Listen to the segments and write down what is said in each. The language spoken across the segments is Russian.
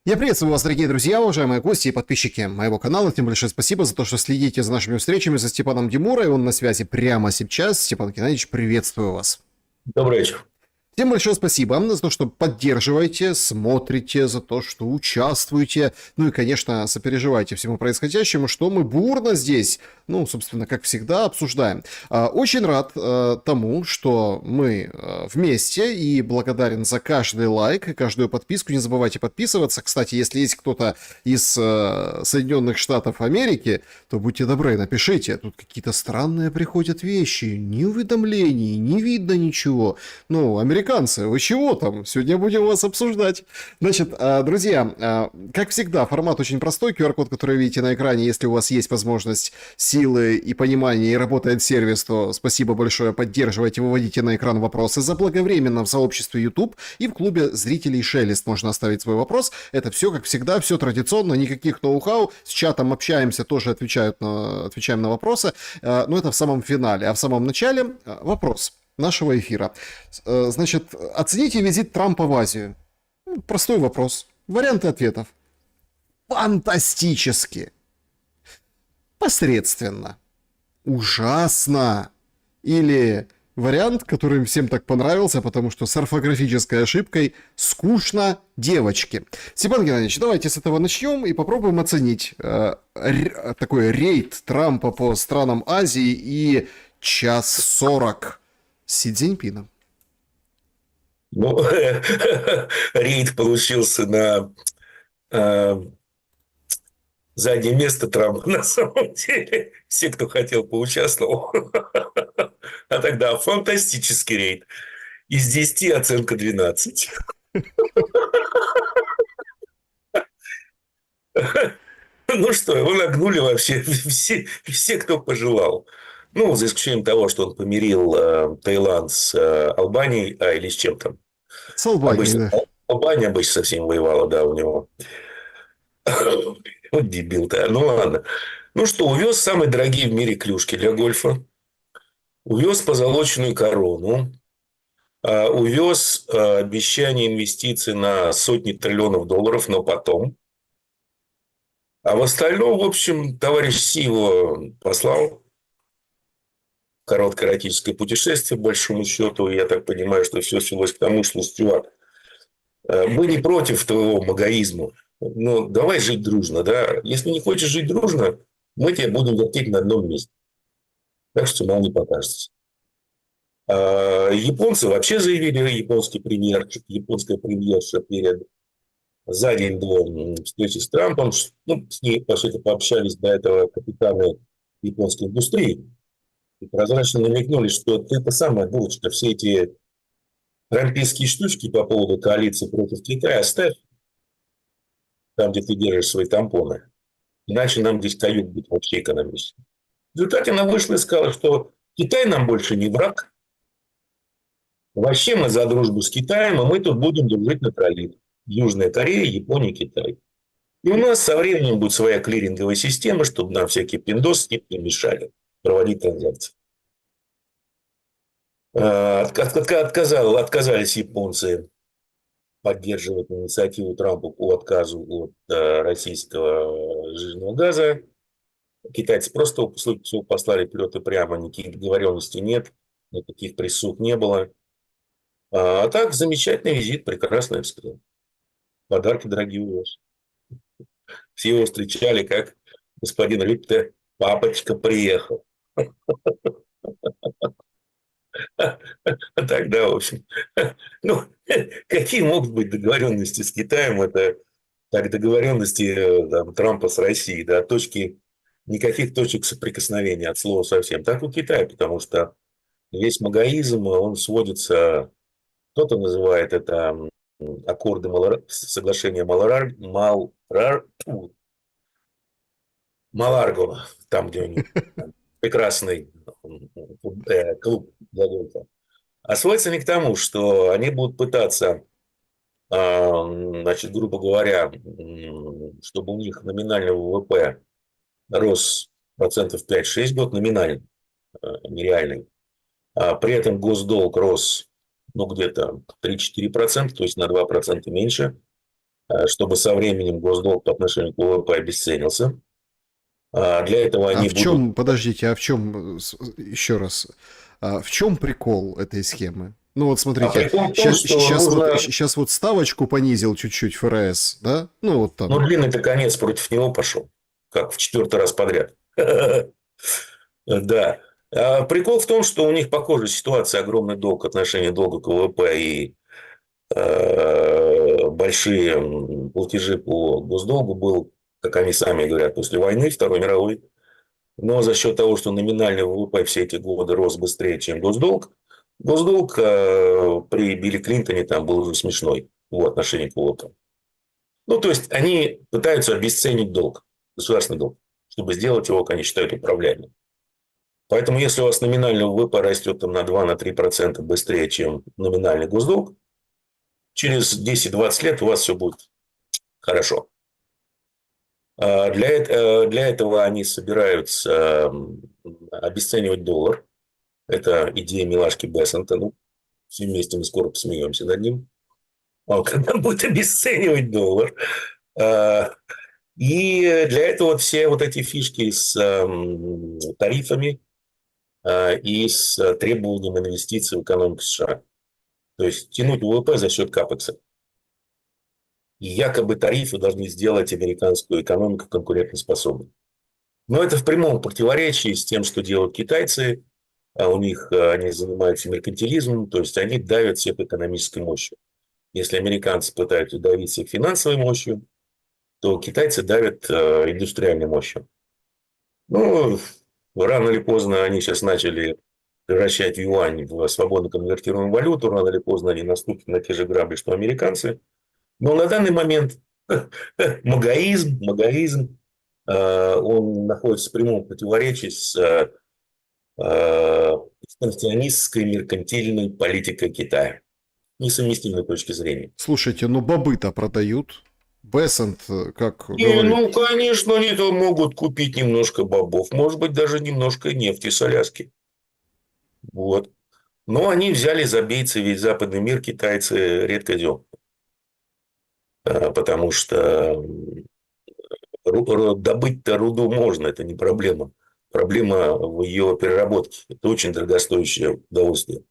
Я приветствую вас, дорогие друзья, уважаемые гости и подписчики моего канала. Тем большое спасибо за то, что следите за нашими встречами со Степаном Демурой. Он на связи прямо сейчас. Степан Геннадьевич, приветствую вас. Добрый вечер. Всем большое спасибо за то, что поддерживаете, смотрите, за то, что участвуете. Ну и, конечно, сопереживаете всему происходящему, что мы бурно здесь, собственно, как всегда, обсуждаем. Очень рад тому, что мы вместе, и благодарен за каждый лайк и каждую подписку. Не забывайте подписываться. Кстати, если есть кто-то из Соединенных Штатов Америки, то будьте добры, напишите. Тут какие-то странные приходят вещи. Ни уведомлений, не видно ничего. Американцы, вы чего там? Сегодня будем вас обсуждать. Значит, друзья, как всегда, формат очень простой. QR-код, который вы видите на экране, если у вас есть возможность, силы и понимание, и работает сервис, то спасибо большое, поддерживайте, выводите на экран вопросы. Заблаговременно в сообществе YouTube и в клубе зрителей Шелест можно оставить свой вопрос. Это все, как всегда, все традиционно, никаких ноу-хау. С чатом общаемся, тоже отвечаем на вопросы. Но это в самом финале. А в самом начале вопрос нашего эфира. Значит, оцените визит Трампа в Азию. Простой вопрос. Варианты ответов. Фантастически. Посредственно. Ужасно. Или вариант, который всем так понравился, потому что с орфографической ошибкой скучно девочки. Степан Геннадьевич, давайте с этого начнем и попробуем оценить такой рейд Трампа по странам Азии и час 40 с Си Цзиньпином. Рейд получился на заднее место Трампа, на самом деле. Все, кто хотел, поучаствовал. А тогда фантастический рейд. Из 10 оценка 12. Ну что, его нагнули вообще все, кто пожелал. За исключением того, что он помирил Таиланд с Албанией, или с чем там. С Албанией, да. Албания обычно со всеми воевала, да, у него. Вот дебил-то. Ну ладно. Увез самые дорогие в мире клюшки для гольфа. Увез позолоченную корону. Увез обещание инвестиций на сотни триллионов долларов, но потом. А в остальном, в общем, товарищ Си его послал. Короткое эротическое путешествие, по большому счету. Я так понимаю, что все свелось к тому, что, чувак, мы не против твоего магаизма. Но давай жить дружно, да. Если не хочешь жить дружно, мы тебя будем вертеть на одном месте. Так что мало не покажется. Японцы вообще заявили, японская премьерша за день до встречи с Трампом, с ней, по сути, пообщались до этого капитаны японской индустрии. И прозрачно намекнули, что ты та самая булочка, все эти трампийские штучки по поводу коалиции против Китая оставь там, где ты держишь свои тампоны. Иначе нам здесь каюк будет вообще экономически. В результате она вышла и сказала, что Китай нам больше не враг. Вообще мы за дружбу с Китаем, и мы тут будем дружить на пролив. Южная Корея, Япония, Китай. И у нас со временем будет своя клиринговая система, чтобы нам всякие пиндосы не мешали проводить транзакции. Отказались японцы поддерживать инициативу Трампа по отказу от российского жирного газа. Китайцы просто послали вперед и прямо, никаких договоренностей нет, никаких присуг не было. А так, замечательный визит, прекрасный, я бы сказал. Подарки дорогие увез. Все его встречали, как господин Рюкте, папочка приехал. Тогда, в общем, какие могут быть договоренности с Китаем? Это так договоренности Трампа с Россией, да, никаких точек соприкосновения от слова совсем. Так у Китая, потому что весь магаизм, он сводится, кто-то называет это аккорды соглашения Маларго, там, где у них прекрасный клуб для гольфа. А сводятся они к тому, что они будут пытаться, грубо говоря, чтобы у них номинальный ВВП рос процентов 5-6 год, номинальный, нереальный. А при этом госдолг рос где-то 3-4%, то есть на 2% меньше. чтобы со временем госдолг по отношению к ВВП обесценился. Для этого А они в будут... чем, подождите, а в чем, еще раз, в чем прикол этой схемы? Ну вот А смотрите, прикол в том, что нужно... сейчас вот ставочку понизил чуть-чуть ФРС, да? Ну вот Ну, там. длинный-то конец против него пошел, как в 4-й раз подряд. Да. А прикол в том, что у них похожая ситуация, огромный долг, отношение долга к ВВП и большие платежи по госдолгу был, как они сами говорят, после войны, Второй мировой. Но за счет того, что номинальный ВВП все эти годы рос быстрее, чем госдолг, госдолг при Билли Клинтоне там был уже смешной в отношении к ВВП. Ну, то есть, они пытаются обесценить долг, государственный долг, чтобы сделать его, как они считают, управляемым. Поэтому, если у вас номинальный ВВП растет там, на 2-3% быстрее, чем номинальный госдолг, через 10-20 лет у вас все будет хорошо. Для этого они собираются обесценивать доллар. Это идея милашки Бессента. Ну, все вместе мы скоро посмеемся над ним. Он когда будет обесценивать доллар. И для этого вот все вот эти фишки с тарифами и с требованием инвестиций в экономику США. То есть тянуть ВВП за счет капекса. И якобы тарифы должны сделать американскую экономику конкурентоспособной. Но это в прямом противоречии с тем, что делают китайцы. А у них они занимаются меркантилизмом, то есть они давят всех экономической мощью. Если американцы пытаются давить всех финансовой мощью, то китайцы давят индустриальной мощью. Ну, рано или поздно они сейчас начали превращать юань в свободно конвертируемую валюту, рано или поздно они наступят на те же грабли, что американцы. Но на данный момент магаизм, он находится в прямом противоречии с экспансионистской меркантильной политикой Китая. Несовместимой точки зрения. Слушайте, ну бобы-то продают. Бессент, как Не, говорит. ну, конечно, они там могут купить немножко бобов, может быть, даже немножко нефти с Аляски. Вот. Но они взяли забейцы весь западный мир, китайцы редко идем. Потому что добыть-то руду можно, это не проблема. Проблема в ее переработке. Это очень дорогостоящее удовольствие.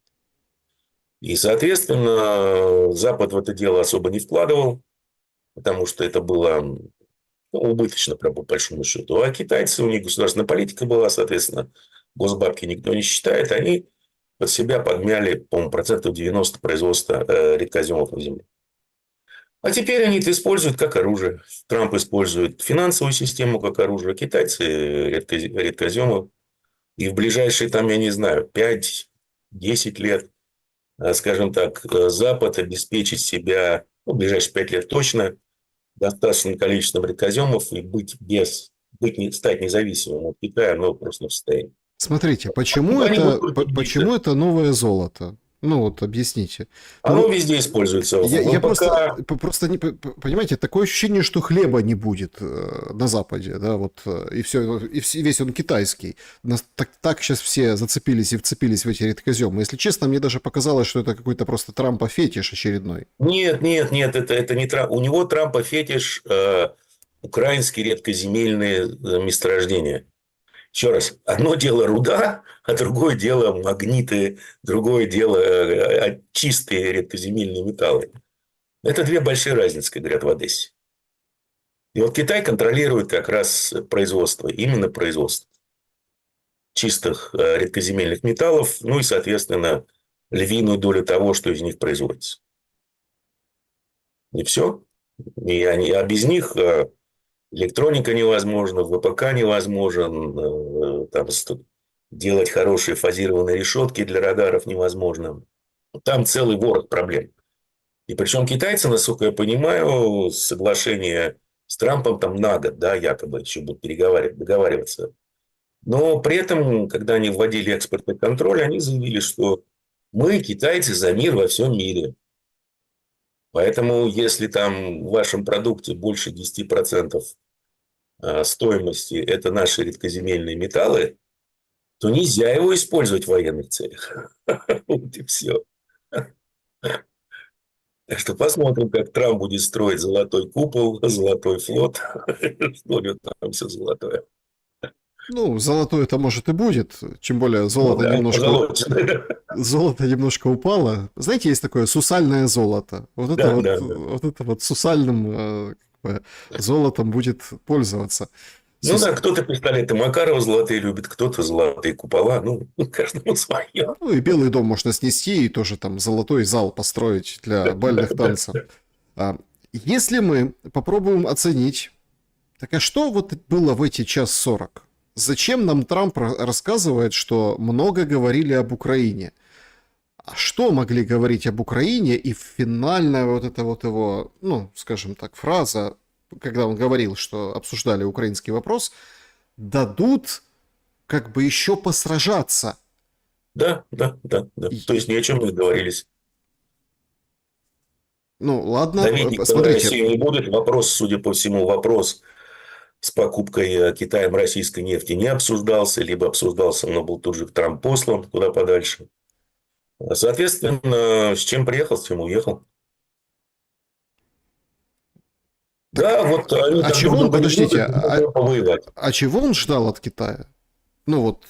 И, соответственно, Запад в это дело особо не вкладывал, потому что это было убыточно, прям по большому счету. А китайцы, у них государственная политика была, соответственно, госбабки никто не считает. Они под себя подмяли, по-моему, процентов 90 производства редкоземов на земле. А теперь они это используют как оружие. Трамп использует финансовую систему как оружие, китайцы редкоземы. И в ближайшие, там, я не знаю, 5-10 лет, скажем так, Запад обеспечит себя, ну, в ближайшие 5 лет точно, достаточным количеством редкоземов и стать независимым от Китая, но просто не в состоянии. Смотрите, Они будут крутить почему биться. это новое золото? Ну вот объясните. Оно Ну, везде используется. я просто, ВПК. просто не, понимаете, такое ощущение, что хлеба не будет на Западе, да, вот, и все, весь он китайский. Так сейчас все зацепились и вцепились в эти редкоземы. Если честно, мне даже показалось, что это какой-то просто Трампа фетиш очередной. Нет, это не Трамп. У него Трампа фетиш украинские редкоземельные месторождения. Еще раз, одно дело руда, а другое дело магниты, другое дело чистые редкоземельные металлы. Это две большие разницы, как говорят в Одессе. И вот Китай контролирует как раз производство, именно производство чистых редкоземельных металлов, ну и, соответственно, львиную долю того, что из них производится. И все. А без них электроника невозможна, ВПК невозможен, там, делать хорошие фазированные решетки для радаров невозможно. Там целый ворох проблем. И причем китайцы, насколько я понимаю, соглашение с Трампом там на год, да, якобы еще будут договариваться. Но при этом, когда они вводили экспортный контроль, они заявили, что мы, китайцы, за мир во всем мире. Поэтому, если там в вашем продукте больше 10% стоимости это наши редкоземельные металлы, то нельзя его использовать в военных целях. Вот и все. Так что посмотрим, как Трамп будет строить золотой купол, золотой флот. Что у него там все золотое. Ну, золотой это может и будет, чем более Ну да, позолоченное. золото немножко упало. Знаете, есть такое сусальное золото. Да, да, да. Вот это вот сусальным как бы, золотом будет пользоваться. Ну Сус- да, кто-то пистолеты Макарова золотые любит, кто-то золотые купола. Ну, каждому свое. Ну и Белый дом можно снести и тоже там золотой зал построить для бальных танцев. А, Если мы попробуем оценить, так а что вот было в эти час 40? Зачем нам Трамп рассказывает, что много говорили об Украине? А что могли говорить об Украине? И финальная вот эта вот его, ну, скажем так, фраза, когда он говорил, что обсуждали украинский вопрос, дадут как бы еще посражаться. Да, да, да, да. И- То есть ни о чем не договорились. Ну, ладно, Давить никто на смотрите, Россию не будет. Вопрос, судя по всему, вопрос с покупкой Китаем российской нефти не обсуждался, либо обсуждался, но был тут же Трамп послан куда подальше. Соответственно, с чем приехал, с чем уехал. так, Да, вот они а там друг чего он, друга не подождите, любят, но повоевать. а чего он ждал от Китая? Ну вот,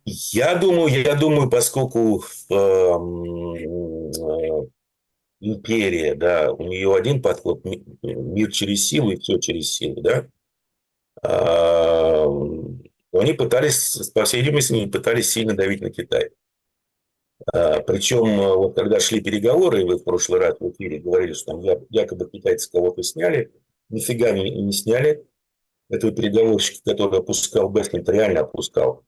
Я думаю, поскольку империя, да, у нее один подход, мир через силу и все через силу, да, они пытались, по всей видимости, они пытались сильно давить на Китай. Причем, вот когда шли переговоры, вы в прошлый раз в эфире говорили, что там якобы китайцы кого-то сняли, нифига не сняли. Этого переговорщика, который опускал Бэкфилд, реально опускал.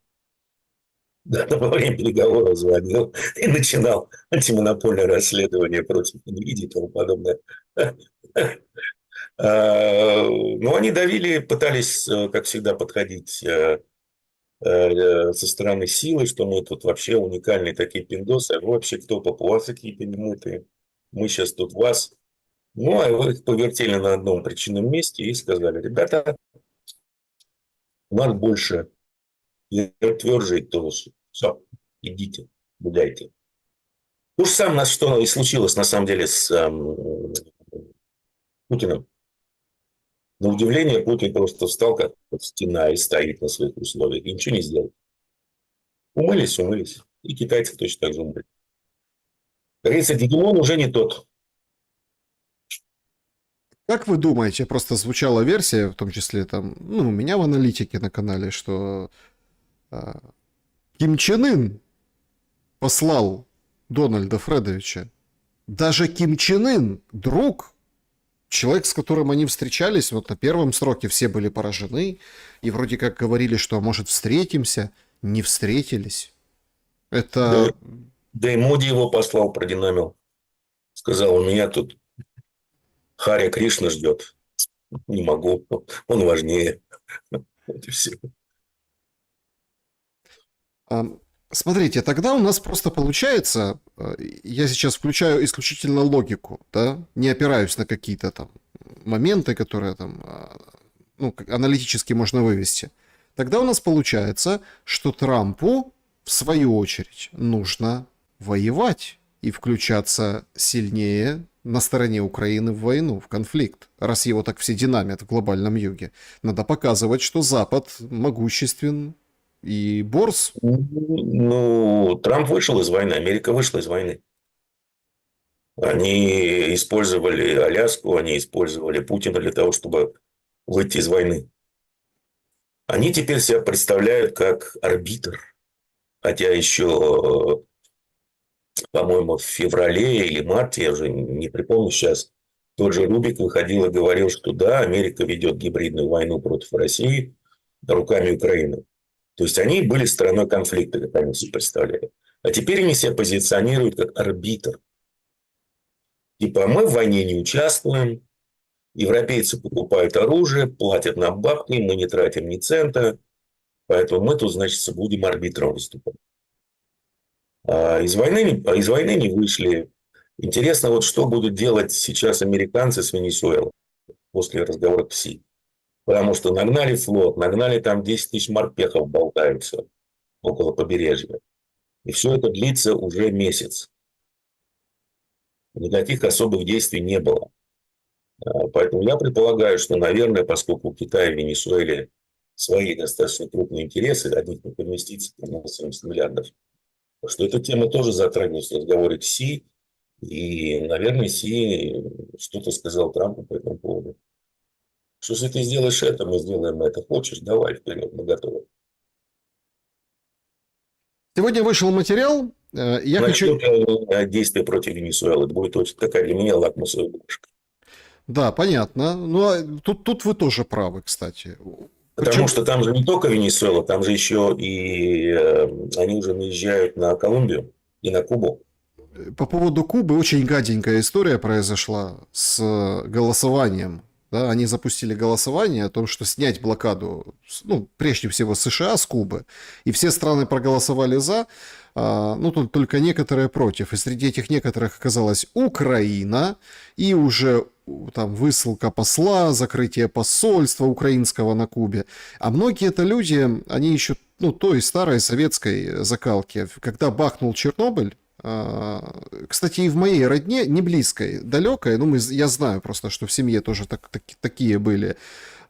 Да, во время переговоров звонил и начинал антимонопольное расследование против NVIDIA и тому подобное. Но они давили, пытались, как всегда, подходить со стороны силы, что мы тут вообще уникальные такие пиндосы, а вы вообще кто, папуасы какие-то немытые, мы сейчас тут вас. Ну, а вы их повертели на одном причинном месте и сказали, ребята, у нас больше тверже и толще. Все, идите, гуляйте. То же самое, что и случилось на самом деле с Путиным. На удивление, Путин просто встал как стена и стоит на своих условиях. И ничего не сделал. Умылись, умылись. И китайцы точно так же умыли. Как говорится, Дигимон уже не тот. как вы думаете, просто звучала версия, в том числе там, ну, у меня в аналитике на канале, что а, Ким Чен Ын послал Дональда Фредовича. Даже Ким Чен Ын, друг, человек, с которым они встречались, вот на первом сроке все были поражены, и вроде как говорили, что, может, встретимся, не встретились. Да, Это, да и Моди его послал, продинамил. Сказал, у меня тут Харя Кришна ждет. Не могу, он важнее. Вот и все. а, смотрите, тогда у нас просто получается, я сейчас включаю исключительно логику, да, не опираюсь на какие-то там моменты, которые там, ну, аналитически можно вывести. Тогда у нас получается, что Трампу, в свою очередь, нужно воевать и включаться сильнее на стороне Украины в войну, в конфликт. Раз его так все динамят в глобальном юге, надо показывать, что Запад могуществен и борз. Ну, Трамп вышел из войны, Америка вышла из войны. Они использовали Аляску, они использовали Путина для того, чтобы выйти из войны. Они теперь себя представляют как арбитр. Хотя еще, по-моему, в феврале или марте, я уже не припомню сейчас, тот же Рубик выходил и говорил, что да, Америка ведет гибридную войну против России руками Украины. То есть они были стороной конфликта, как они себе представляли. А теперь они себя позиционируют как арбитр. Типа мы в войне не участвуем, европейцы покупают оружие, платят нам бабки, мы не тратим ни цента, поэтому мы тут, значит, будем арбитром выступать. А из войны не вышли. Интересно, вот что будут делать сейчас американцы с Венесуэлой после разговора с Си. Потому что нагнали флот, нагнали там 10 тысяч морпехов болтаются около побережья. И все это длится уже месяц. никаких особых действий не было. Поэтому я предполагаю, что, наверное, поскольку у Китая и Венесуэле свои достаточно крупные интересы, одних инвестиций на 70 миллиардов, что эта тема тоже затрагивается в разговоре к Си. И, наверное, Си что-то сказал Трампу по этому поводу. Что если ты сделаешь это, мы сделаем это. Хочешь, давай вперед, мы готовы. Сегодня вышел материал, я хочу... Начнем действия против Венесуэлы. Это будет очень такая для меня лакмусовая бумажка. Да, понятно. Ну, тут вы тоже правы, кстати. Потому Причем что там же не только Венесуэла, там же еще и они уже наезжают на Колумбию и на Кубу. по поводу Кубы очень гаденькая история произошла с голосованием. Да, они запустили голосование о том, что снять блокаду, ну, прежде всего, США с Кубы. И все страны проголосовали за, ну, тут только некоторые против. И среди этих некоторых оказалась Украина, и уже там высылка посла, закрытие посольства украинского на Кубе. А многие это люди, они еще, ну, той старой советской закалки. Когда бахнул Чернобыль, кстати, и в моей родне, не близкой, далекой, ну, я знаю просто, что в семье тоже такие были,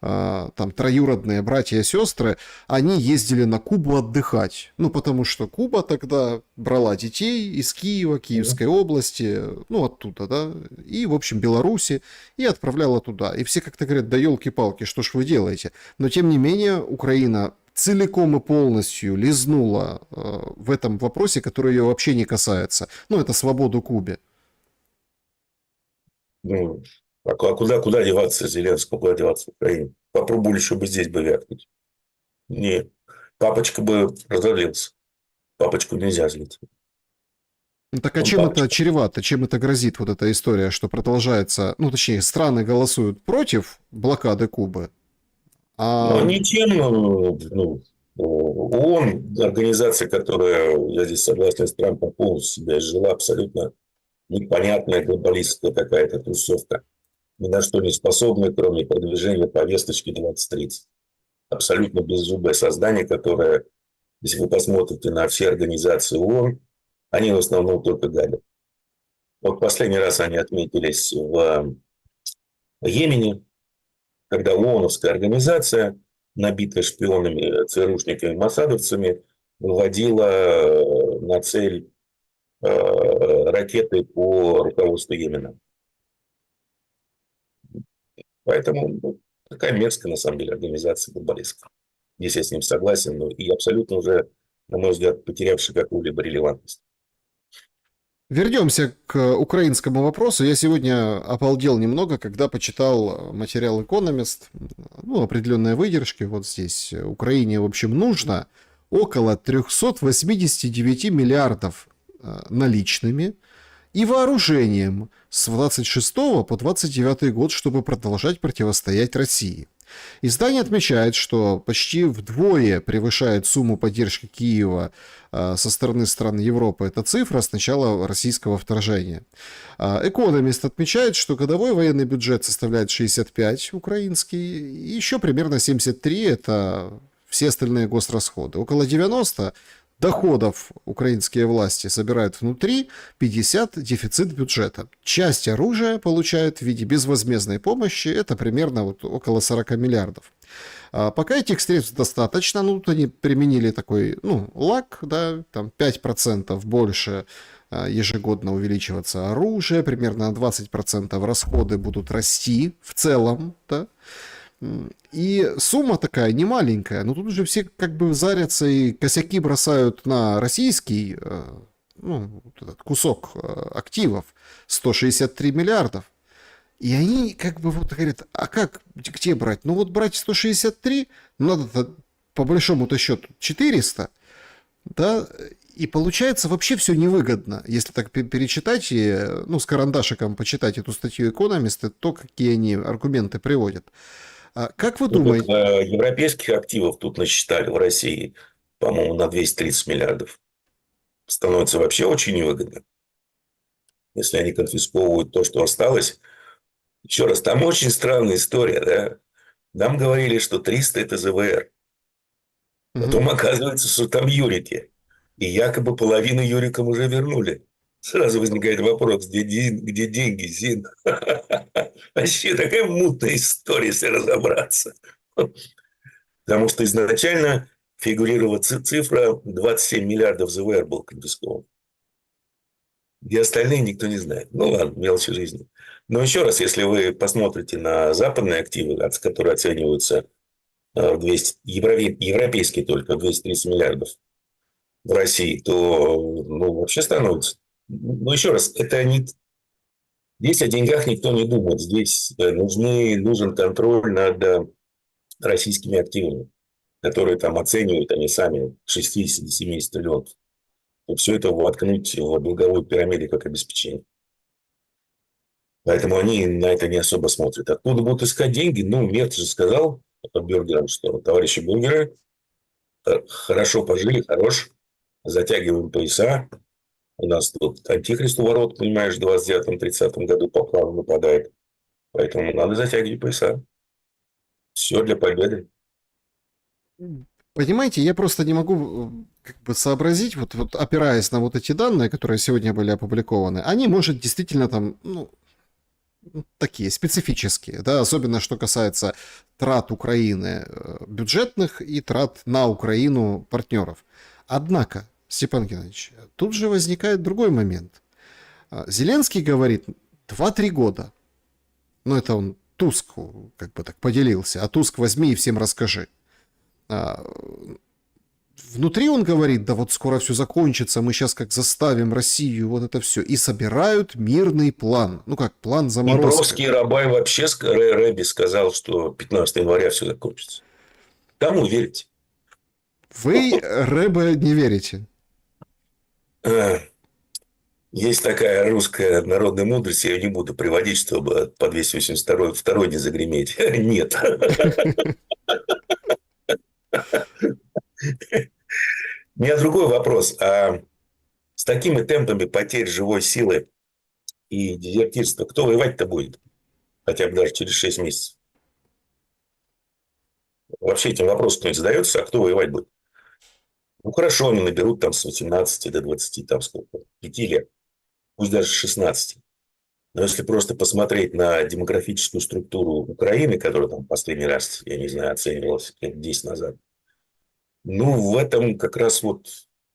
там, троюродные братья и сестры, они ездили на Кубу отдыхать. Ну, потому что Куба тогда брала детей из Киева, Киевской области, ну, оттуда, да, и, в общем, Беларуси, и отправляла туда. И все как-то говорят, да елки-палки, что ж вы делаете? Но, тем не менее, Украина целиком и полностью лизнула в этом вопросе, который ее вообще не касается. Ну, это свободу Кубе. Ну, а куда деваться Зеленскому, куда деваться в Украине? Попробовали, чтобы здесь бы вякнуть. Нет. Папочка бы разозлился. Папочку нельзя злить. Ну, так а Он чем это папочка. чревато? Чем это грозит, вот эта история, что продолжается, ну, точнее, страны голосуют против блокады Кубы, Но а ничем, ООН, организация, которая, я здесь согласен с Трампом, полностью себя изжила, абсолютно непонятная глобалистская какая-то тусовка. Ни на что не способная, кроме продвижения повесточки 2030. Абсолютно беззубое создание, которое, если вы посмотрите на все организации ООН, они в основном только гадят. Вот последний раз они отметились в Йемене, когда ООНовская организация, набитая шпионами, ЦРУшниками, моссадовцами, выводила на цель ракеты по руководству Йемена. Поэтому такая мерзкая, на самом деле, организация глобалистская. Здесь я с ним согласен, но и абсолютно уже, на мой взгляд, потерявший какую-либо релевантность. вернемся к украинскому вопросу. Я сегодня обалдел немного, когда почитал материал Economist, ну, определенные выдержки. Вот здесь Украине, в общем, нужно около 389 миллиардов наличными и вооружением с 26 по 29 год, чтобы продолжать противостоять России. Издание отмечает, что почти вдвое превышает сумму поддержки Киева со стороны стран Европы эта цифра с начала российского вторжения. Экономист отмечает, что годовой военный бюджет составляет 65 украинский, и еще примерно 73 это все остальные госрасходы. Около 90 доходов украинские власти собирают внутри, 50 дефицит бюджета. Часть оружия получают в виде безвозмездной помощи, это примерно вот около 40 миллиардов. Пока этих средств достаточно, ну, тут они применили такой, ну, лак, да, там 5% больше ежегодно увеличиваться оружие, примерно на 20% расходы будут расти в целом, да. И сумма такая не маленькая, но тут уже все как бы зарятся и косяки бросают на российский, ну, этот кусок активов 163 миллиардов. И они как бы вот говорят, а как, где брать? Ну вот брать 163, надо по большому-то счету 400, да, и получается вообще все невыгодно. Если так перечитать и, ну, с карандашиком почитать эту статью Economist, то какие они аргументы приводят. Как вы думаете? Европейских активов тут насчитали в России, по-моему, на 230 миллиардов. Становится вообще очень невыгодно. Если они конфисковывают то, что осталось. Еще раз, там очень странная история, да? Нам говорили, что 300 – это ЗВР. Мгм. Потом оказывается, что там юрики. И якобы половину юрикам уже вернули. Сразу возникает вопрос, где деньги, Зин? Вообще такая мутная история, если разобраться. Потому что изначально фигурировала цифра 27 миллиардов ЗВР был конфискован. Где остальные, никто не знает. Ну ладно, мелочи жизни. Но еще раз, если вы посмотрите на западные активы, которые оцениваются в 200, европейские только, 230 миллиардов в России, то ну, вообще становится. Но еще раз, это не... Здесь о деньгах никто не думает. Здесь нужен контроль над российскими активами, которые там оценивают они сами 60-70 триллионов. И все это воткнуть в долговую пирамиду как обеспечение. Поэтому они на это не особо смотрят. Откуда будут искать деньги? Ну, Мерц же сказал бюргерам, что товарищи бюргеры, хорошо пожили, хорош, затягиваем пояса. У нас тут антихрист у ворот, понимаешь, в 29-30 году по плану нападает. Поэтому надо затягивать пояса. Все для победы. Понимаете, я просто не могу как бы сообразить, вот опираясь на вот эти данные, которые сегодня были опубликованы, они, может, действительно там, ну, такие специфические, да, особенно что касается трат Украины бюджетных и трат на Украину партнеров. Однако, Степан Геннадьевич, тут же возникает другой момент. Зеленский говорит 2-3 года. Ну, это он Туску как бы так поделился. А Туск возьми и всем расскажи. Внутри он говорит, да вот скоро все закончится, мы сейчас как заставим Россию, вот это все. И собирают мирный план. Ну как, план заморозки. Днепровский Рабай вообще Рэби сказал, что 15 января все закончится. Кому верите? Вы Рэбе не верите? Есть такая русская народная мудрость, я ее не буду приводить, чтобы по 282 не загреметь. Нет. У меня другой вопрос. А с такими темпами потерь живой силы и дезертирства, кто воевать-то будет? Хотя бы даже через 6 месяцев. Вообще этим вопросом не задается, а кто воевать будет? Ну, хорошо, они наберут там с 18 до 20, там сколько, 5 лет. Пусть даже с 16. Но если просто посмотреть на демографическую структуру Украины, которая там последний раз, я не знаю, оценивалась лет 10 назад, ну, в этом как раз вот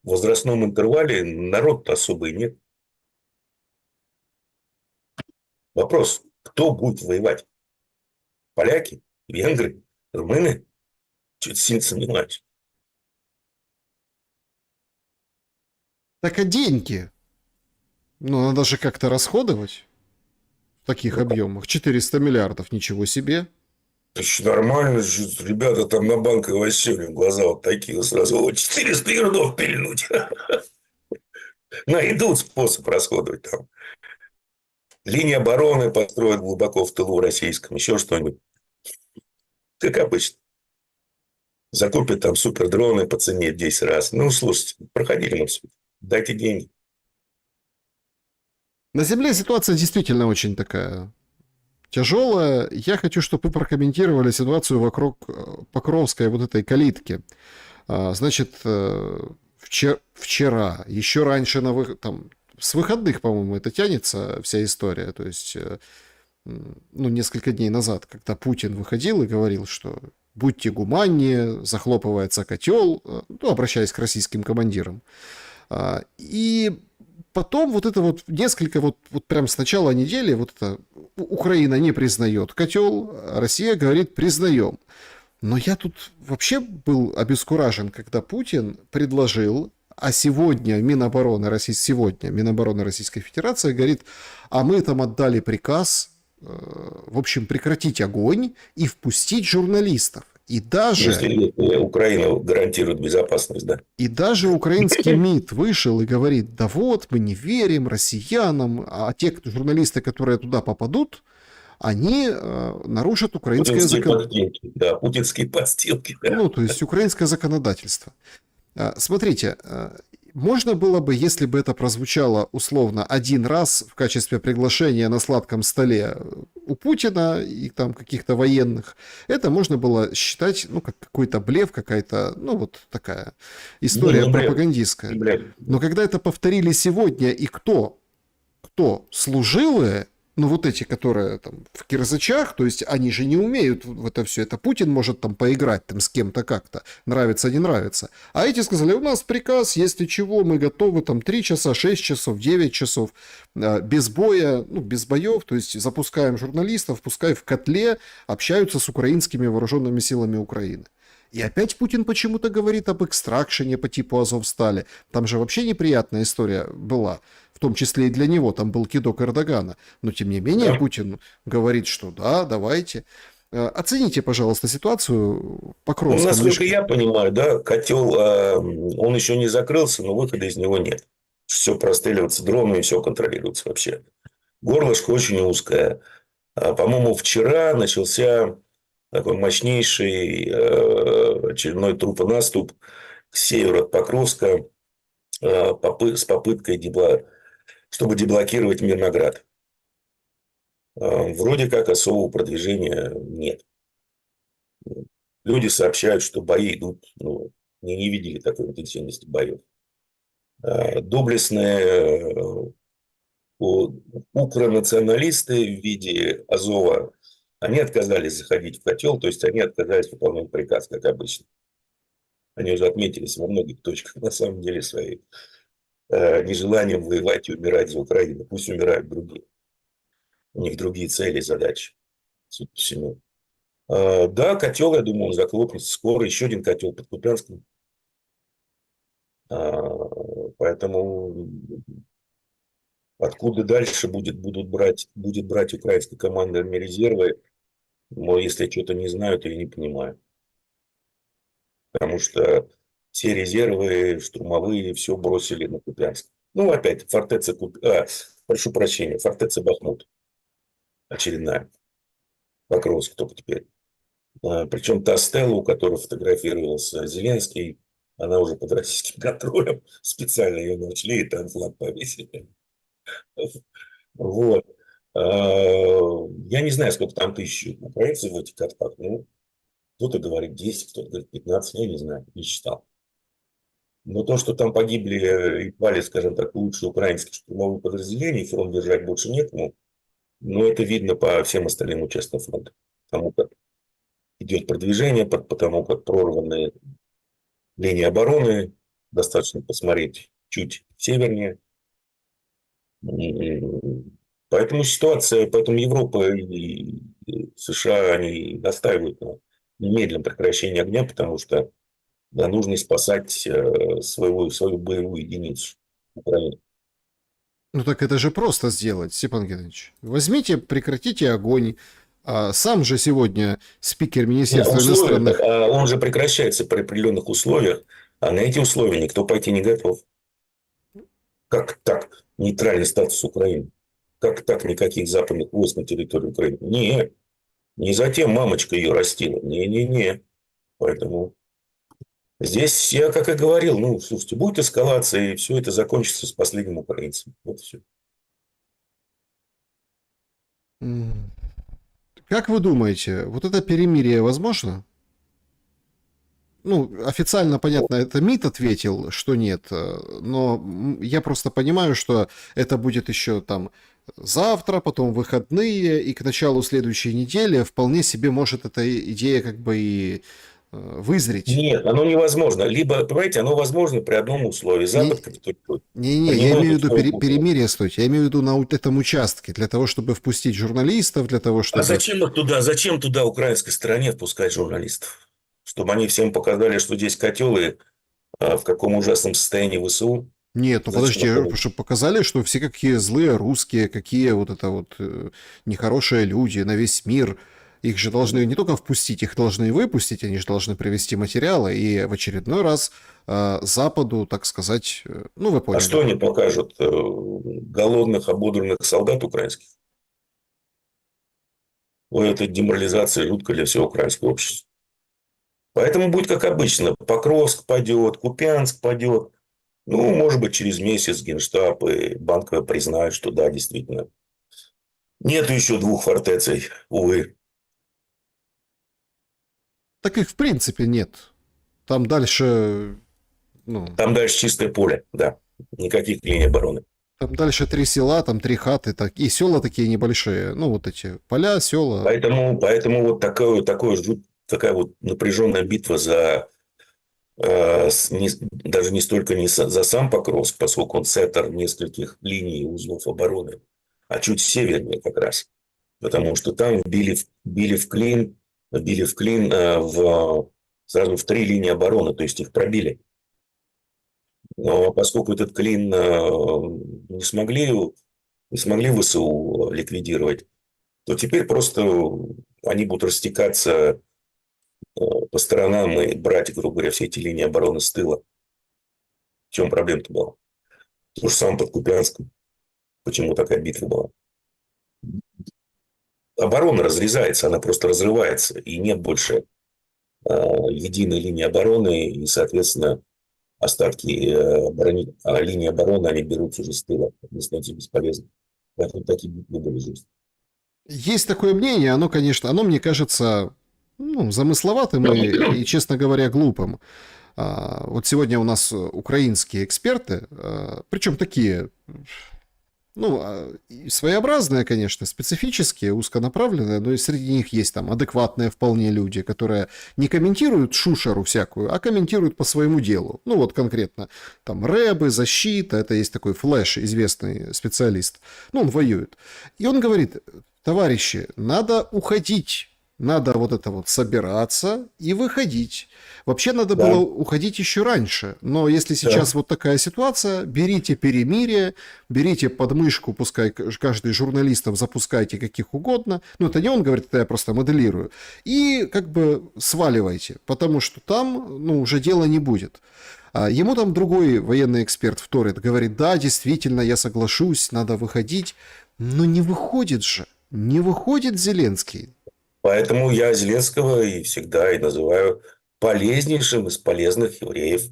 возрастном интервале народ особо и нет. Вопрос, кто будет воевать? Поляки? Венгры? Румыны? Чуть сильно сомневаюсь. Так а деньги? Ну, надо же как-то расходовать в таких объемах. 400 миллиардов, ничего себе. Это ж нормально, ребята там на Банковой сегодня глаза вот такие сразу, вот 400 ярдов пильнуть. Найдут способ расходовать там. Линии обороны построят глубоко в тылу российском, еще что-нибудь. Как обычно. Закупят там супердроны по цене в 10 раз. Ну, слушайте, проходили мы все. Дайте деньги. На земле ситуация действительно очень такая тяжелая. Я хочу, чтобы вы прокомментировали ситуацию вокруг Покровской вот этой калитки. Значит, вчера, еще раньше, там, с выходных, по-моему, это тянется вся история. То есть, ну, несколько дней назад, когда Путин выходил и говорил, что будьте гуманнее, захлопывается котел, ну, обращаясь к российским командирам. И потом вот это вот несколько, вот прям с начала недели, вот это Украина не признает котел, а Россия говорит признаем. Но я тут вообще был обескуражен, когда Путин предложил, а сегодня Минобороны Российской Федерации говорит, а мы там отдали приказ, в общем, прекратить огонь и впустить журналистов. И даже... Если Украина гарантирует безопасность, да. И даже украинский МИД вышел и говорит, да вот, мы не верим россиянам, а те журналисты, которые туда попадут, они нарушат украинское законодательство. Да, путинские подстилки. Да. Ну, то есть украинское законодательство. Смотрите, можно было бы, если бы это прозвучало условно один раз в качестве приглашения на сладком столе у Путина и там каких-то военных, это можно было считать, ну, как какой-то блеф, какая-то, ну, вот такая история Не бред, не пропагандистская. бред. Но когда это повторили сегодня, и кто служилые, ну вот эти, которые там в кирзачах, то есть они же не умеют в это все. Это Путин может там поиграть там с кем-то как-то, нравится, не нравится. А эти сказали, у нас приказ, если чего, мы готовы там 3 часа, 6 часов, 9 часов, без боя, ну без боев, то есть запускаем журналистов, пускай в котле общаются с украинскими вооруженными силами Украины. И опять Путин почему-то говорит об экстракшене по типу Азовстали. Там же вообще неприятная история была, в том числе и для него, там был кидок Эрдогана. Но тем не менее Да. Путин говорит, что да, давайте. Оцените, пожалуйста, ситуацию в Ну, Покровском. насколько я понимаю, да, котел, он еще не закрылся, но выхода из него нет. Все простреливается дронами, все контролируется вообще. Горлышко очень узкое. По-моему, вчера начался такой мощнейший очередной трупонаступ к северу от Покровска с попыткой, чтобы деблокировать Мирноград. Вроде как особого продвижения нет. Люди сообщают, что бои идут, ну, не видели такой интенсивности боев. Доблестные укронационалисты в виде Азова, они отказались заходить в котел, то есть они отказались выполнять приказ, как обычно. Они уже отметились во многих точках, на самом деле, своей нежеланием воевать и умирать за Украину. Пусть умирают другие. У них другие цели и задачи, судя по всему. Да, котел, я думаю, он захлопнется скоро. Еще один котел под Купянском. Поэтому откуда дальше будет брать украинская команда резервы, но если я что-то не знаю, то я не понимаю. Потому что все резервы штурмовые все бросили на Купянск. Ну, опять, прошу прощения, фортеция Бахмут. Очередная. Покровск только теперь. Причем та стела, у которой фотографировался Зеленский, она уже под российским контролем. Специально ее нашли и там флаг повесили. Вот. Я не знаю, сколько там тысяч украинцев в этих катках. Ну, кто-то говорит 10, кто-то говорит 15, я не знаю, не считал. Но то, что там погибли и пали, скажем так, лучшие украинские штурмовые подразделения, фронт держать больше некому, но это видно по всем остальным участкам фронта. Потому как идет продвижение, потому как прорваны линии обороны, достаточно посмотреть чуть севернее. Поэтому Европа и США, они настаивают на немедленном прекращении огня, потому что да, нужно спасать свою боевую единицу Украины. Ну так это же просто сделать, Степан Геннадьевич. Возьмите, прекратите огонь. Сам же сегодня спикер Нет, Министерства иностранных... он же прекращается при определенных условиях, а на эти условия никто пойти не готов. Как так нейтральный статус Украины? Как так никаких западных войск на территории Украины? Нет, не затем мамочка ее растила. Не-не-не. Поэтому здесь я, как и говорил, ну, слушайте, будет эскалация, и все это закончится с последним украинцем. Вот и все. М. Как вы думаете, вот это перемирие возможно? Ну, официально, понятно, это МИД ответил, что нет, но я просто понимаю, что это будет еще там завтра, потом выходные, и к началу следующей недели вполне себе может эта идея как бы и вызреть. Нет, оно невозможно. Либо, понимаете, оно возможно при одном условии. Запад Не, капитулирует, не, я принимает имею в виду условия Путина. перемирие, стойте, я имею в виду на вот этом участке, для того, чтобы впустить журналистов, для того, А чтобы... зачем туда украинской стороне впускать журналистов? Чтобы они всем показали, что здесь котел и в каком ужасном состоянии ВСУ. Нет, ну Зачем подожди, это? чтобы показали, что все какие злые русские, какие вот это вот нехорошие люди на весь мир. Их же должны не только впустить, их должны и выпустить, они же должны привести материалы и в очередной раз Западу, так сказать, ну вы А что поняли. они покажут? Голодных, ободранных солдат украинских? Ой, это деморализация жуткая для всего украинского общества. Поэтому будет как обычно. Покровск падет, Купянск падет. Ну, может быть, через месяц Генштаб и Банковая признают, что да, действительно. Нет еще двух фортеций, увы. Так их в принципе нет. Там дальше, ну, Там дальше чистое поле, да. Никаких линий обороны. там дальше 3 села, там 3 хаты, так, и села такие небольшие. Ну, вот эти поля, села. Поэтому вот такая вот напряженная битва за даже не столько за сам Покровск, поскольку он центр нескольких линий и узлов обороны, а чуть севернее как раз. Потому что там били в клин сразу в 3 линии обороны, то есть их пробили. Но поскольку этот клин не смогли ВСУ ликвидировать, то теперь просто они будут растекаться по сторонам и брать, грубо говоря, все эти линии обороны с тыла. В чем проблема-то была? То же самое под Купянском. Почему такая битва была? Оборона разрезается, она просто разрывается. И нет больше единой линии обороны. И, соответственно, остатки линии обороны, они берутся уже с тыла. Они становятся бесполезны. Поэтому такие битвы были жизнь. Есть такое мнение, оно, конечно, оно мне кажется, ну, замысловатым и, честно говоря, глупым. Вот сегодня у нас украинские эксперты, причем такие, ну, и своеобразные, конечно, специфические, узконаправленные, но и среди них есть там адекватные вполне люди, которые не комментируют шушеру всякую, а комментируют по своему делу. Ну, вот конкретно там рэбы, защита, это есть такой Флэш, известный специалист. Ну, он воюет. И он говорит: товарищи, надо уходить. Надо вот это вот собираться и выходить. Вообще надо было Да, уходить еще раньше. Но если да. сейчас вот такая ситуация, берите перемирие, берите подмышку, пускай каждый из журналистов запускайте каких угодно. Ну, это не он говорит, это я просто моделирую. И как бы сваливайте, потому что там, ну, уже дела не будет. А ему там другой военный эксперт вторит, говорит: да, действительно, я соглашусь, надо выходить. Но не выходит же. Не выходит Зеленский. Поэтому я Зеленского и всегда и называю полезнейшим из полезных евреев.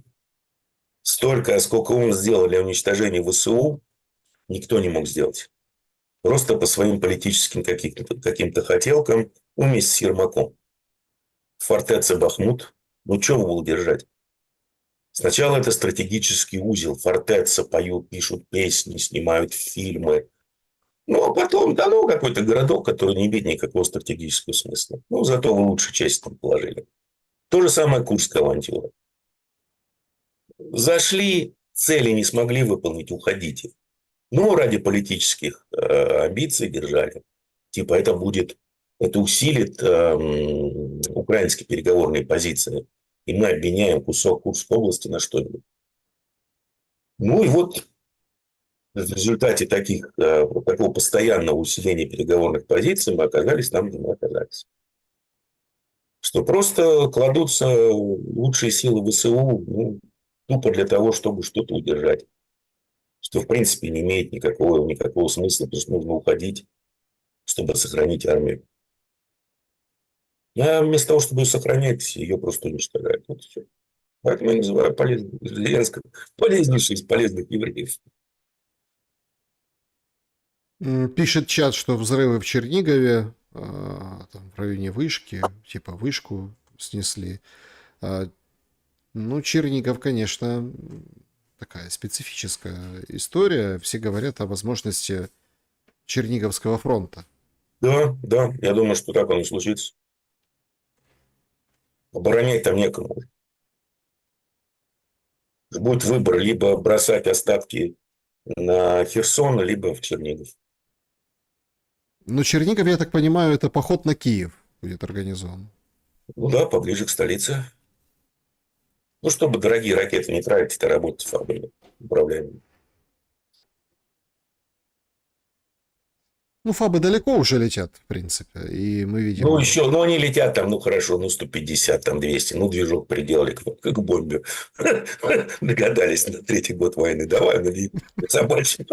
Столько, сколько он сделал для уничтожения ВСУ, никто не мог сделать. Просто по своим политическим каким-то хотелкам вместе с Ермаком. Фортеция Бахмут. Ну, что его было держать? Сначала это стратегический узел. Фортеция поют, пишут песни, снимают фильмы. Ну, а потом, да ну, какой-то городок, который не имеет никакого стратегического смысла. Ну, зато в лучшую часть там положили. То же самое Курская авантюра. Зашли, цели не смогли выполнить, уходите. Ну, ради политических амбиций держали. Типа это усилит украинские переговорные позиции. И мы обменяем кусок Курской области на что-нибудь. Ну и вот в результате такого постоянного усиления переговорных позиций мы оказались там, где мы оказались. Что просто кладутся лучшие силы ВСУ, ну, тупо для того, чтобы что-то удержать. Что, в принципе, не имеет никакого смысла, потому что нужно уходить, чтобы сохранить армию. А вместо того, чтобы ее сохранять, ее просто уничтожают. Вот и всё. Поэтому я называю Зеленского полезнейший из полезных евреев. Пишет чат, что взрывы в Чернигове, там, в районе вышки, типа вышку снесли. А, Ну, Чернигов, конечно, такая специфическая история. Все говорят о возможности Черниговского фронта. Да, да, я думаю, что так оно и случится. Оборонять там некому. Будет выбор: либо бросать остатки на Херсон, либо в Чернигов. Но Чернигов, я так понимаю, это поход на Киев будет организован. Ну да, поближе к столице. Ну, чтобы дорогие ракеты не тратить, а работать с фабриками управляемыми. Ну, фабы далеко уже летят, в принципе, и мы Ну, видим... еще, ну, они летят там, ну, хорошо, ну, 150, там, 200, ну, движок приделали как бомбе. Догадались на третий год войны. Давай, ну, собачьи.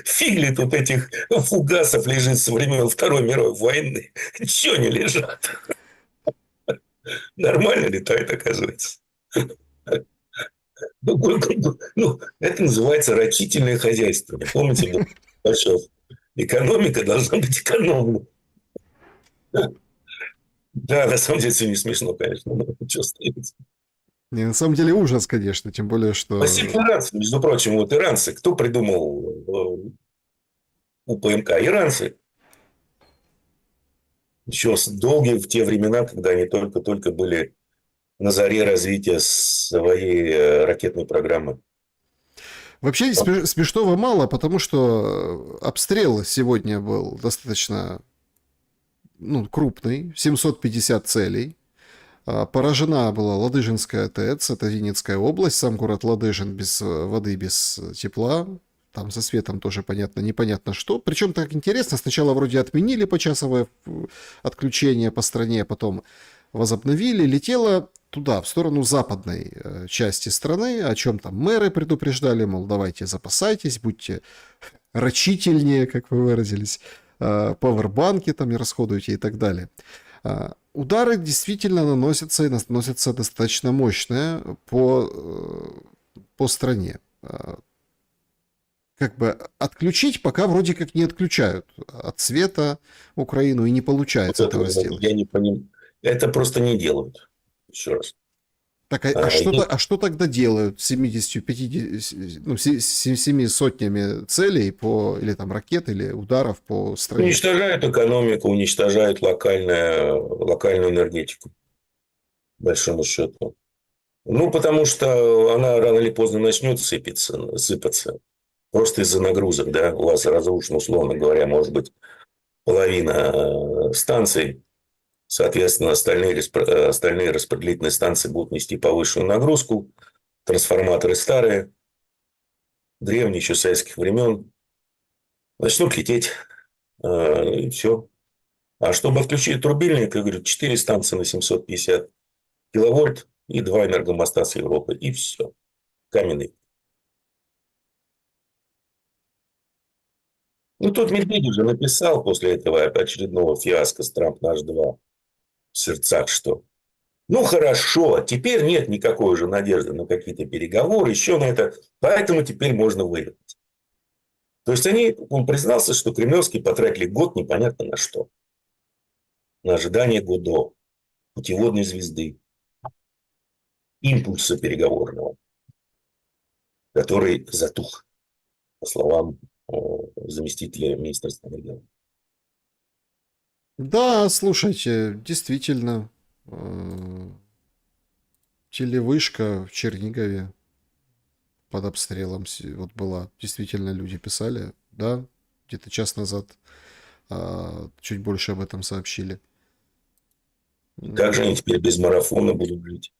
Фиг ли тут этих фугасов лежит со времен Второй мировой войны? Чего они лежат? Нормально летает, оказывается. Ну, это называется рачительное хозяйство. Помните, был Горбачев? Экономика должна быть экономной. Да, на самом деле все не смешно, конечно, но что ставить. Не, на самом деле ужас, конечно, тем более, что... Спасибо иранцам. Между прочим, вот иранцы. Кто придумал УПМК? Иранцы. Еще долгие в те времена, когда они только-только были на заре развития своей ракетной программы. Вообще смешного мало, потому что обстрел сегодня был достаточно крупный, 750 целей. Поражена была Ладыжинская ТЭЦ, это Винницкая область, сам город Ладыжин без воды, без тепла. Там со светом тоже непонятно что. Причем так интересно, сначала вроде отменили почасовое отключение по стране, потом возобновили, летело туда, в сторону западной части страны, о чем там мэры предупреждали, мол, давайте запасайтесь, будьте рачительнее, как вы выразились, пауэрбанки там не расходуйте и так далее. Удары действительно наносятся и наносятся достаточно мощные по стране. Как бы отключить пока вроде как не отключают от света Украину, и не получается Вот этого сделать. Я не понимаю. Это просто не делают. Еще раз. Так, что тогда делают с 7 сотнями целей или там ракет, или ударов по стране? Уничтожают экономику, уничтожают локальную энергетику, по большому счету. Ну, потому что она рано или поздно начнет сыпаться. Просто из-за нагрузок, да, у вас разрушено, условно говоря, может быть, половина станций. Соответственно, остальные распределительные станции будут нести повышенную нагрузку. Трансформаторы старые, древние еще советских времен. Начнут лететь, и все. А чтобы отключить турбильник, я говорю, 4 станции на 750 киловольт и 2 энергомоста с Европы. И все. Каменный. Ну, тут Медведев же написал после этого очередного фиаско с Трамп наш 2 в сердцах, что ну, хорошо, теперь нет никакой уже надежды на какие-то переговоры, еще на это, поэтому теперь можно выиграть. То есть, он признался, что кремлевские потратили год непонятно на что. На ожидание Годо, путеводной звезды, импульса переговорного, который затух, по словам заместителя министра иностранных дел. Да, слушайте, действительно, телевышка в Чернигове под обстрелом вот была. Действительно, люди писали, да, где-то час назад чуть больше об этом сообщили. Как же они теперь без марафона будут жить?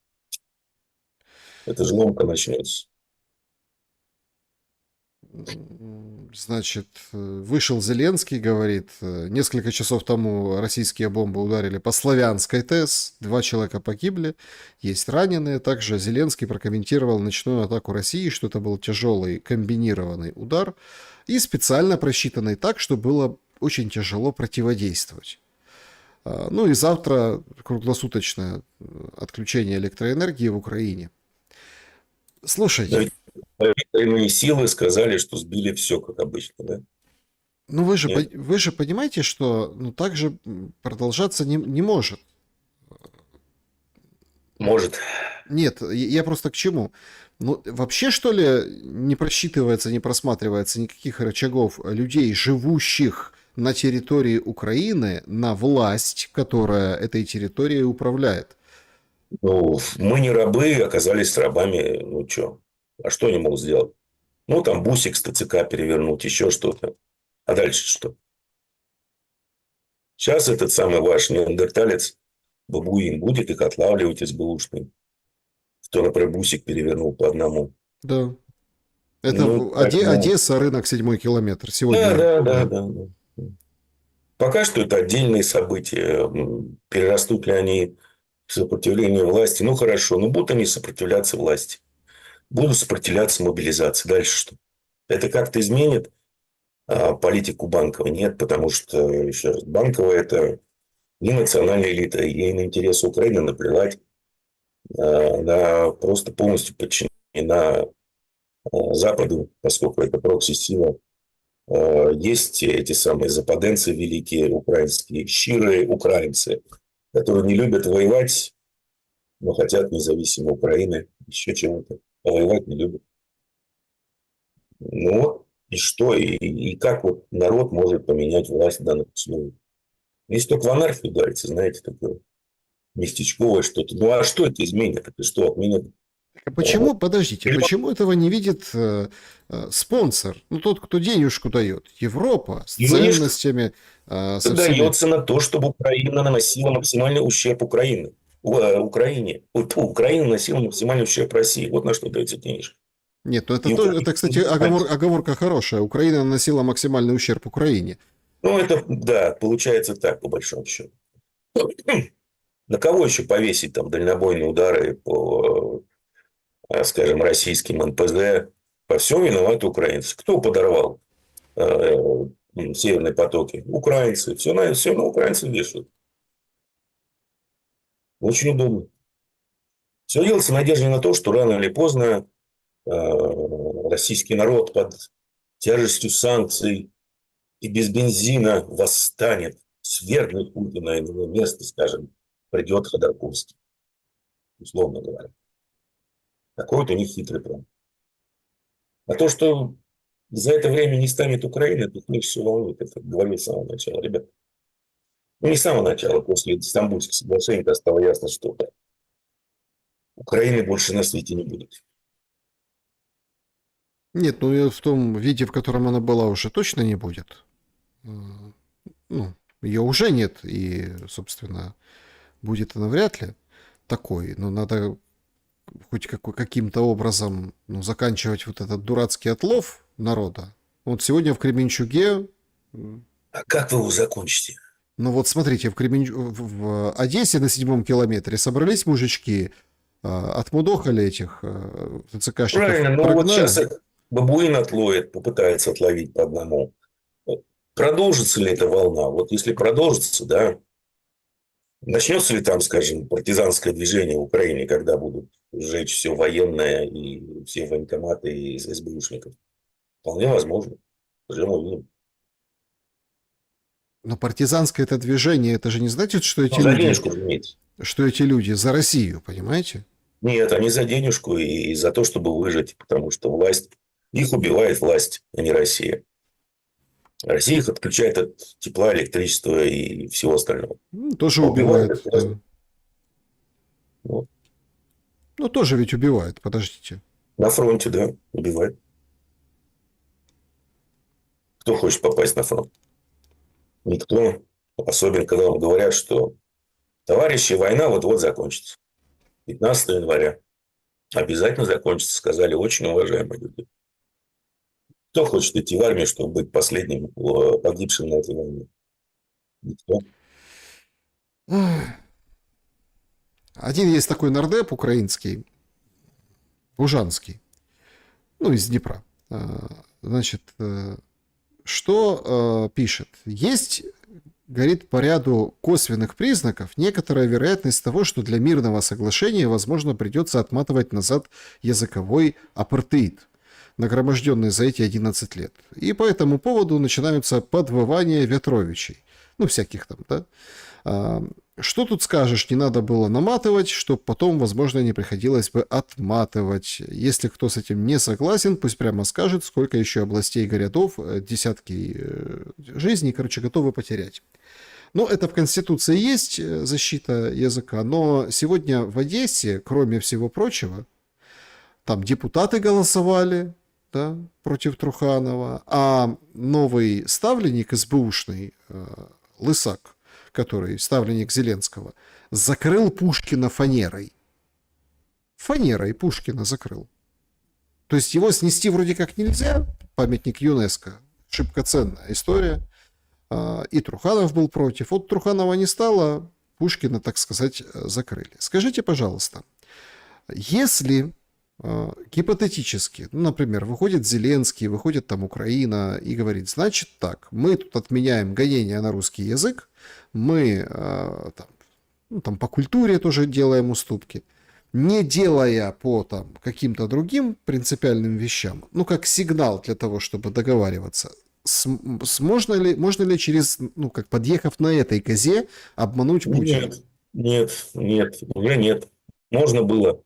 Это же ломка начнется. Значит, вышел Зеленский, говорит, несколько часов тому российские бомбы ударили по Славянской ТЭС, 2 человека погибли, есть раненые. Также Зеленский прокомментировал ночную атаку России, что это был тяжелый комбинированный удар и специально просчитанный так, что было очень тяжело противодействовать. Ну и завтра круглосуточное отключение электроэнергии в Украине. Слушайте. Военные силы сказали, что сбили все, как обычно, да? Ну вы же понимаете, что так же продолжаться не может. Может. Нет, я просто к чему? Ну, вообще, что ли, не просчитывается, не просматривается никаких рычагов людей, живущих на территории Украины, на власть, которая этой территорией управляет? Ну, мы не рабы, оказались рабами, ну что? А что они могут сделать? Ну, там бусик с ТЦК перевернуть, еще что-то. А дальше что? Сейчас этот самый ваш неандерталец, бабуин, будет их отлавливать СБУшный. Кто, например, бусик перевернул по одному. Да. Это Одесса, рынок 7-й километр. Сегодня... Да. Пока что это отдельные события. Перерастут ли они в сопротивление власти? Ну, хорошо. Но будут они сопротивляться власти. Будут сопротивляться мобилизации. Дальше что? Это как-то изменит политику Банкова? Нет, потому что, еще раз, Банкова – это не национальная элита. Ей на интересы Украины наплевать. Она просто полностью подчиняется на Западу, поскольку это прокси-сила. Есть эти самые западенцы великие украинские, щирые украинцы, которые не любят воевать, но хотят независимой Украины, еще чего-то. А воевать не любят. Ну вот, и что? И как вот народ может поменять власть в данных условиях? Если только в анархию ударится, знаете, такое местечковое что-то. Ну а что это изменит? Это что, отменит? А почему, подождите, почему этого не видит спонсор? Ну, тот, кто денежку дает. Европа с Денежка ценностями, со всеми... дается на то, чтобы Украина наносила максимальный ущерб Украине. Украине. Вот Украина наносила максимальный ущерб России. Вот на что дается денежка. Нет, ну это, И тоже, это, кстати, Украина- оговорка хорошая. Украина наносила максимальный ущерб Украине. Ну, это, да, получается так, по большому счету. На кого еще повесить там дальнобойные удары по, скажем, российским НПЗ? По всем виноваты украинцы. Кто подорвал северные потоки? Украинцы. Все на украинцев вешают. Очень удобно. Все делается в надежде на то, что рано или поздно российский народ под тяжестью санкций и без бензина восстанет, свергнет Путина и на его место, скажем, придет Ходорковский, условно говоря. Такой вот у них хитрый план. А то, что за это время не станет Украины, тут меньше всего волнует. Это говорил с самого начала, ребят. Ну, не с самого начала, после Стамбульских соглашений стало ясно, что Украины больше на свете не будет. Нет, ну и в том виде, в котором она была, уже точно не будет. Ну, ее уже нет, и, собственно, будет она вряд ли такой. Но надо хоть каким-то образом заканчивать вот этот дурацкий отлов народа. Вот сегодня в Кременчуге... А как вы его закончите? Ну вот смотрите, в Одессе на 7-м километре собрались мужички, отмудохали этих ТЦКшников. Правильно, но прогнали. вот сейчас бабуин отловит, попытается отловить по одному. Продолжится ли эта волна? Вот если продолжится, да, начнется ли там, скажем, партизанское движение в Украине, когда будут сжечь все военное и все военкоматы и СБУшников? Вполне возможно. Поживем увидим. Но партизанское это движение, это же не значит, что эти За люди... денежку, разумеется. Что эти люди за Россию, понимаете? Нет, они за денежку и за то, чтобы выжить, потому что власть, их убивает власть, а не Россия. Россия их отключает от тепла, электричества и всего остального. Тоже А убивает. это Да. вот. Ну, тоже ведь убивает, подождите. На фронте, да, убивает. Кто хочет попасть на фронт? Никто. Особенно, когда вам говорят, что товарищи, война вот-вот закончится. 15 января. Обязательно закончится, сказали очень уважаемые люди. Кто хочет идти в армию, чтобы быть последним погибшим на этой войне? Никто. Один есть такой нардеп украинский, Бужанский, ну, из Днепра. Значит, что пишет? Есть, говорит, по ряду косвенных признаков некоторая вероятность того, что для мирного соглашения, возможно, придется отматывать назад языковой апартеид, нагроможденный за эти 11 лет. И по этому поводу начинаются подвывания Ветровичей. Ну, всяких там, да. Что тут скажешь, не надо было наматывать, чтобы потом, возможно, не приходилось бы отматывать. Если кто с этим не согласен, пусть прямо скажет, сколько еще областей и городов, десятки жизней, короче, готовы потерять. Ну, это в Конституции есть защита языка, но сегодня в Одессе, кроме всего прочего, там депутаты голосовали, да, против Труханова, а новый ставленник СБУшный, Лысак, который ставленник Зеленского, закрыл Пушкина фанерой. Фанерой Пушкина закрыл. То есть его снести вроде как нельзя, памятник ЮНЕСКО, шибко ценная история, и Труханов был против. Вот Труханова не стало, Пушкина, так сказать, закрыли. Скажите, пожалуйста, если гипотетически, ну, например, выходит Зеленский, выходит там Украина и говорит, значит так, мы тут отменяем гонения на русский язык, мы там по культуре тоже делаем уступки. не делая по там каким-то другим принципиальным вещам, ну, как сигнал для того, чтобы договариваться, можно ли через, ну, как подъехав на этой козе, обмануть Путина? Нет, нет, нет, уже нет. Можно было.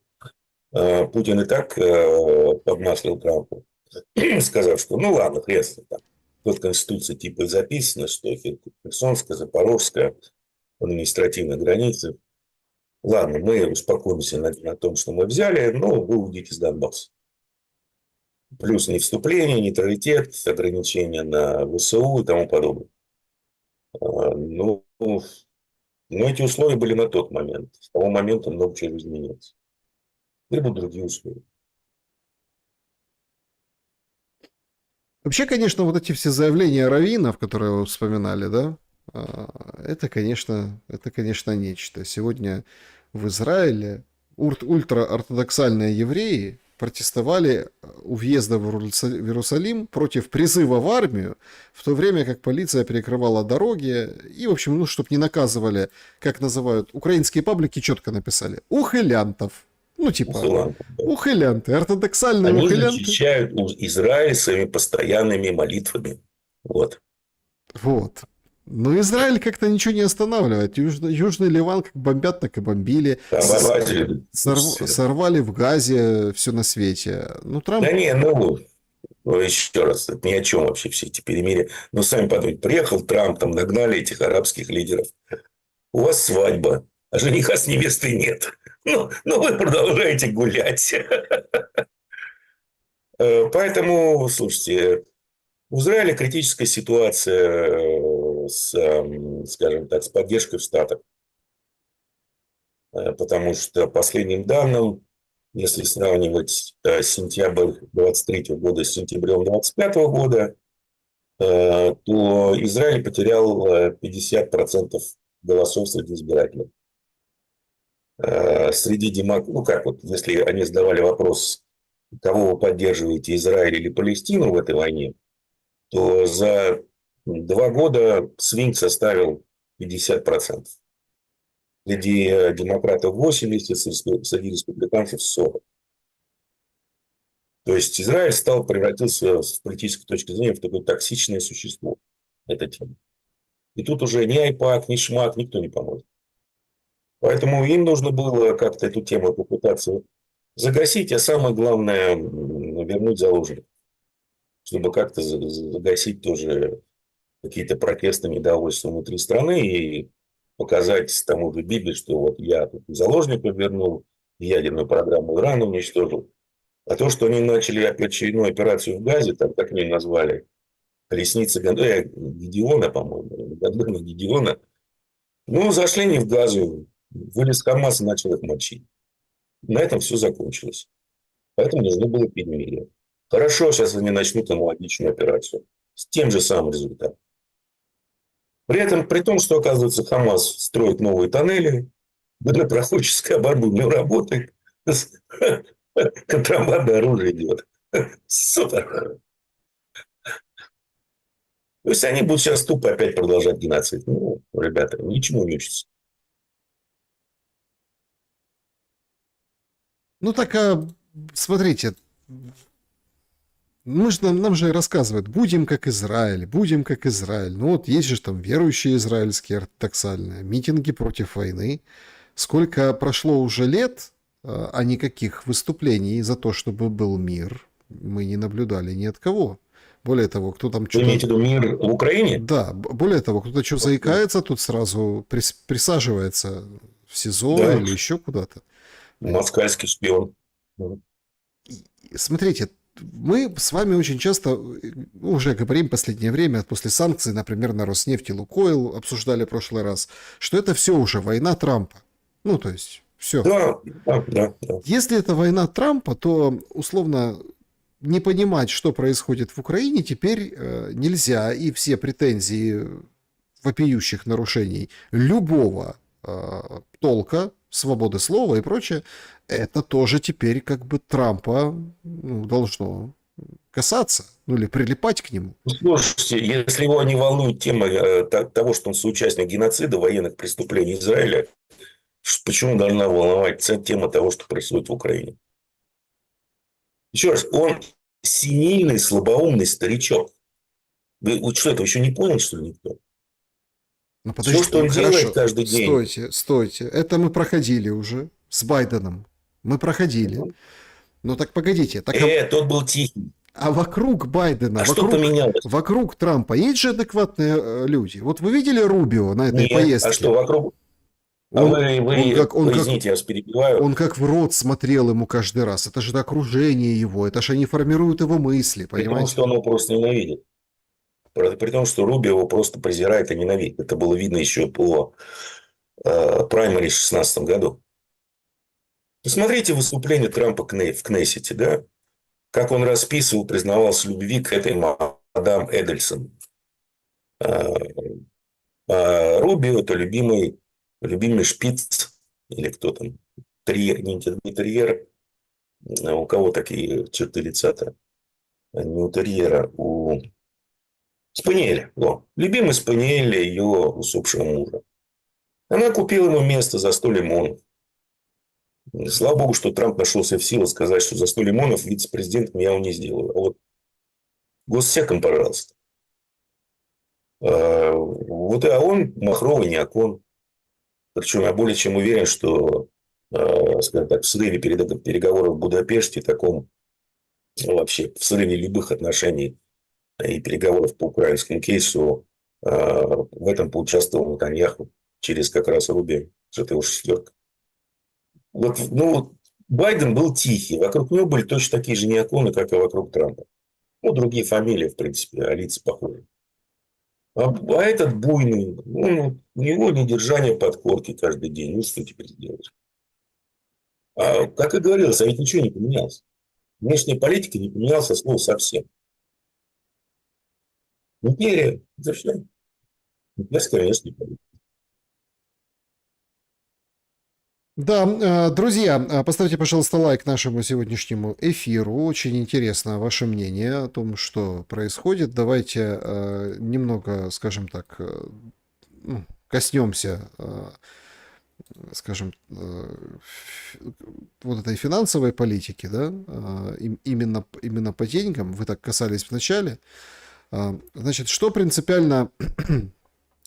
Путин и так подмаслил Трампу, сказав, что ну ладно, хрен с ним там. Тут в Конституции типа и записано, что Херсонская, Запорожская, административная граница. Ладно, мы успокоимся на том, что мы взяли, но вы уйдите с Донбасса. Плюс не вступление, нейтралитет, ограничения на ВСУ и тому подобное. Ну, но эти условия были на тот момент. С того момента много чего изменилось. Либо другие условия. Вообще, конечно, вот эти все заявления раввинов, которые вы вспоминали, да, это, конечно, нечто. Сегодня в Израиле ультраортодоксальные евреи протестовали у въезда в Иерусалим против призыва в армию, в то время как полиция перекрывала дороги и, в общем, ну, чтобы не наказывали, как называют, украинские паблики четко написали, ухилянтов. Ну, типа, Ухылантов, да. ухилянты, ортодоксальные Они ухилянты. защищают Израиль своими постоянными молитвами. Вот. Вот. Но Израиль как-то ничего не останавливает. Южный Ливан как бомбят, так и бомбили. Сорвали в Газе все на свете. Ну, Да Трамп... не, ну, еще раз, это ни о чем вообще все эти перемирия. Ну, сами подумайте, приехал Трамп, там нагнали этих арабских лидеров. У вас свадьба, а жениха с невестой нет. Ну вы продолжаете гулять. Поэтому, слушайте, в Израиле критическая ситуация скажем так, с поддержкой в Штатах. Потому что, по последним данным, если сравнивать сентябрь 23 года с сентябрем 25 года, то Израиль потерял 50% голосов среди избирателей. Среди демократов, ну как вот, если они задавали вопрос, кого вы поддерживаете, Израиль или Палестину в этой войне, то за 2 года свинг составил 50%. Среди демократов 80%, среди республиканцев 40%. То есть Израиль превратился с политической точки зрения в такое токсичное существо. Эта тема. И тут уже ни айпак, ни шмак, никто не поможет. Поэтому им нужно было как-то эту тему попытаться загасить, а самое главное вернуть заложников, чтобы как-то загасить тоже какие-то протесты, недовольства внутри страны и показать тому же Биби, что вот я тут заложников вернул, ядерную программу Ирана уничтожил. А то, что они начали очередную операцию в Газе, там как они назвали, колесница Гедеона, по-моему, Гордона Гедеона, ну, зашли не в Газу, вылез Хамас и начал их мочить. На этом все закончилось. Поэтому нужно было перемирие. Хорошо, сейчас они начнут аналогичную операцию. С тем же самым результатом. При том, что, оказывается, Хамас строит новые тоннели, водопроходческое оборудование работает, контрабанда оружия идет. Супер. То есть они будут сейчас тупо опять продолжать геноцид. Ну, ребята, ничему не учатся. Ну, так, смотрите, нам же рассказывают, будем как Израиль, будем как Израиль. Ну, вот есть же там верующие израильские ортодоксальные, митинги против войны. Сколько прошло уже лет, а никаких выступлений за то, чтобы был мир, мы не наблюдали ни от кого. Более того, кто там Вы что-то... имеете в виду мир в Украине? Да, более того, кто-то что заикается, тут сразу присаживается в СИЗО Да, или еще куда-то. москальский шпион. Смотрите, мы с вами очень часто уже говорим в последнее время, после санкций, например, на Роснефть и Лукойл, обсуждали в прошлый раз, что это все уже война Трампа. Ну, то есть, все. Да. Если это война Трампа, то, условно, не понимать, что происходит в Украине, теперь нельзя. И все претензии вопиющих нарушений любого толка, свободы слова и прочее, это тоже теперь как бы Трампа должно касаться, ну или прилипать к нему. Слушайте, если его не волнует тема того, что он соучастник геноцида, военных преступлений Израиля, Почему должна волновать тема того, что происходит в Украине? Еще раз, он синильный, слабоумный старичок. Вы что, этого еще не понял, что ли, никто? Ну, Все, подождите, что ну, он делает хорошо. каждый день. Стойте, стойте. Это мы проходили уже с Байденом. Мы проходили. Ну, так погодите. Так, Тот был тихий. а вокруг Байдена, А что поменялось? вокруг Трампа есть же адекватные люди? Вот вы видели Рубио на этой Нет. А поездке? что вокруг? А Он, вы, извините, я вас перебиваю. он как в рот смотрел ему каждый раз. Это же окружение его, это же они формируют его мысли, При том, понимаете? что он его просто ненавидит. При том, что Руби его просто презирает и ненавидит. Это было видно еще по праймари в 2016 году. Посмотрите выступление Трампа в Кнессете, да? Как он расписывал, признавался в любви к этой мадам Эдельсон. А Рубио – это любимый шпиц, или кто там, терьер, не терьер, у кого такие черты лица-то? Не у терьера, у спаниеля. Любимый спаниель ее усопшего мужа. Она купила ему место за 100 лимонов. Слава богу, что Трамп нашелся в силу сказать, что за 100 лимонов вице-президентом я его не сделаю. А вот госсеком, пожалуйста. А он махровый не окон. Причем я более чем уверен, что, скажем так, в срыве переговоров в Будапеште, таком вообще в срыве любых отношений и переговоров по украинскому кейсу, в этом поучаствовал Нетаньяху через как раз Руби, что это его шестерка. Байден был тихий. Вокруг него были точно такие же неоконы, как и вокруг Трампа. Другие фамилии, в принципе, а лица похожи. А этот буйный, у него недержание подкорки каждый день. Ну, что теперь сделаешь? Как и говорилось, а ведь ничего не поменялось. Внешняя политика не поменялась от слова совсем. Империя, это все. Имперская внешняя политика. Да, друзья, поставьте, пожалуйста, лайк нашему сегодняшнему эфиру. Очень интересно ваше мнение о том, что происходит. Давайте немного, скажем так, коснемся, скажем, вот этой финансовой политики, да, именно по деньгам. Вы так касались в начале. Значит, что принципиально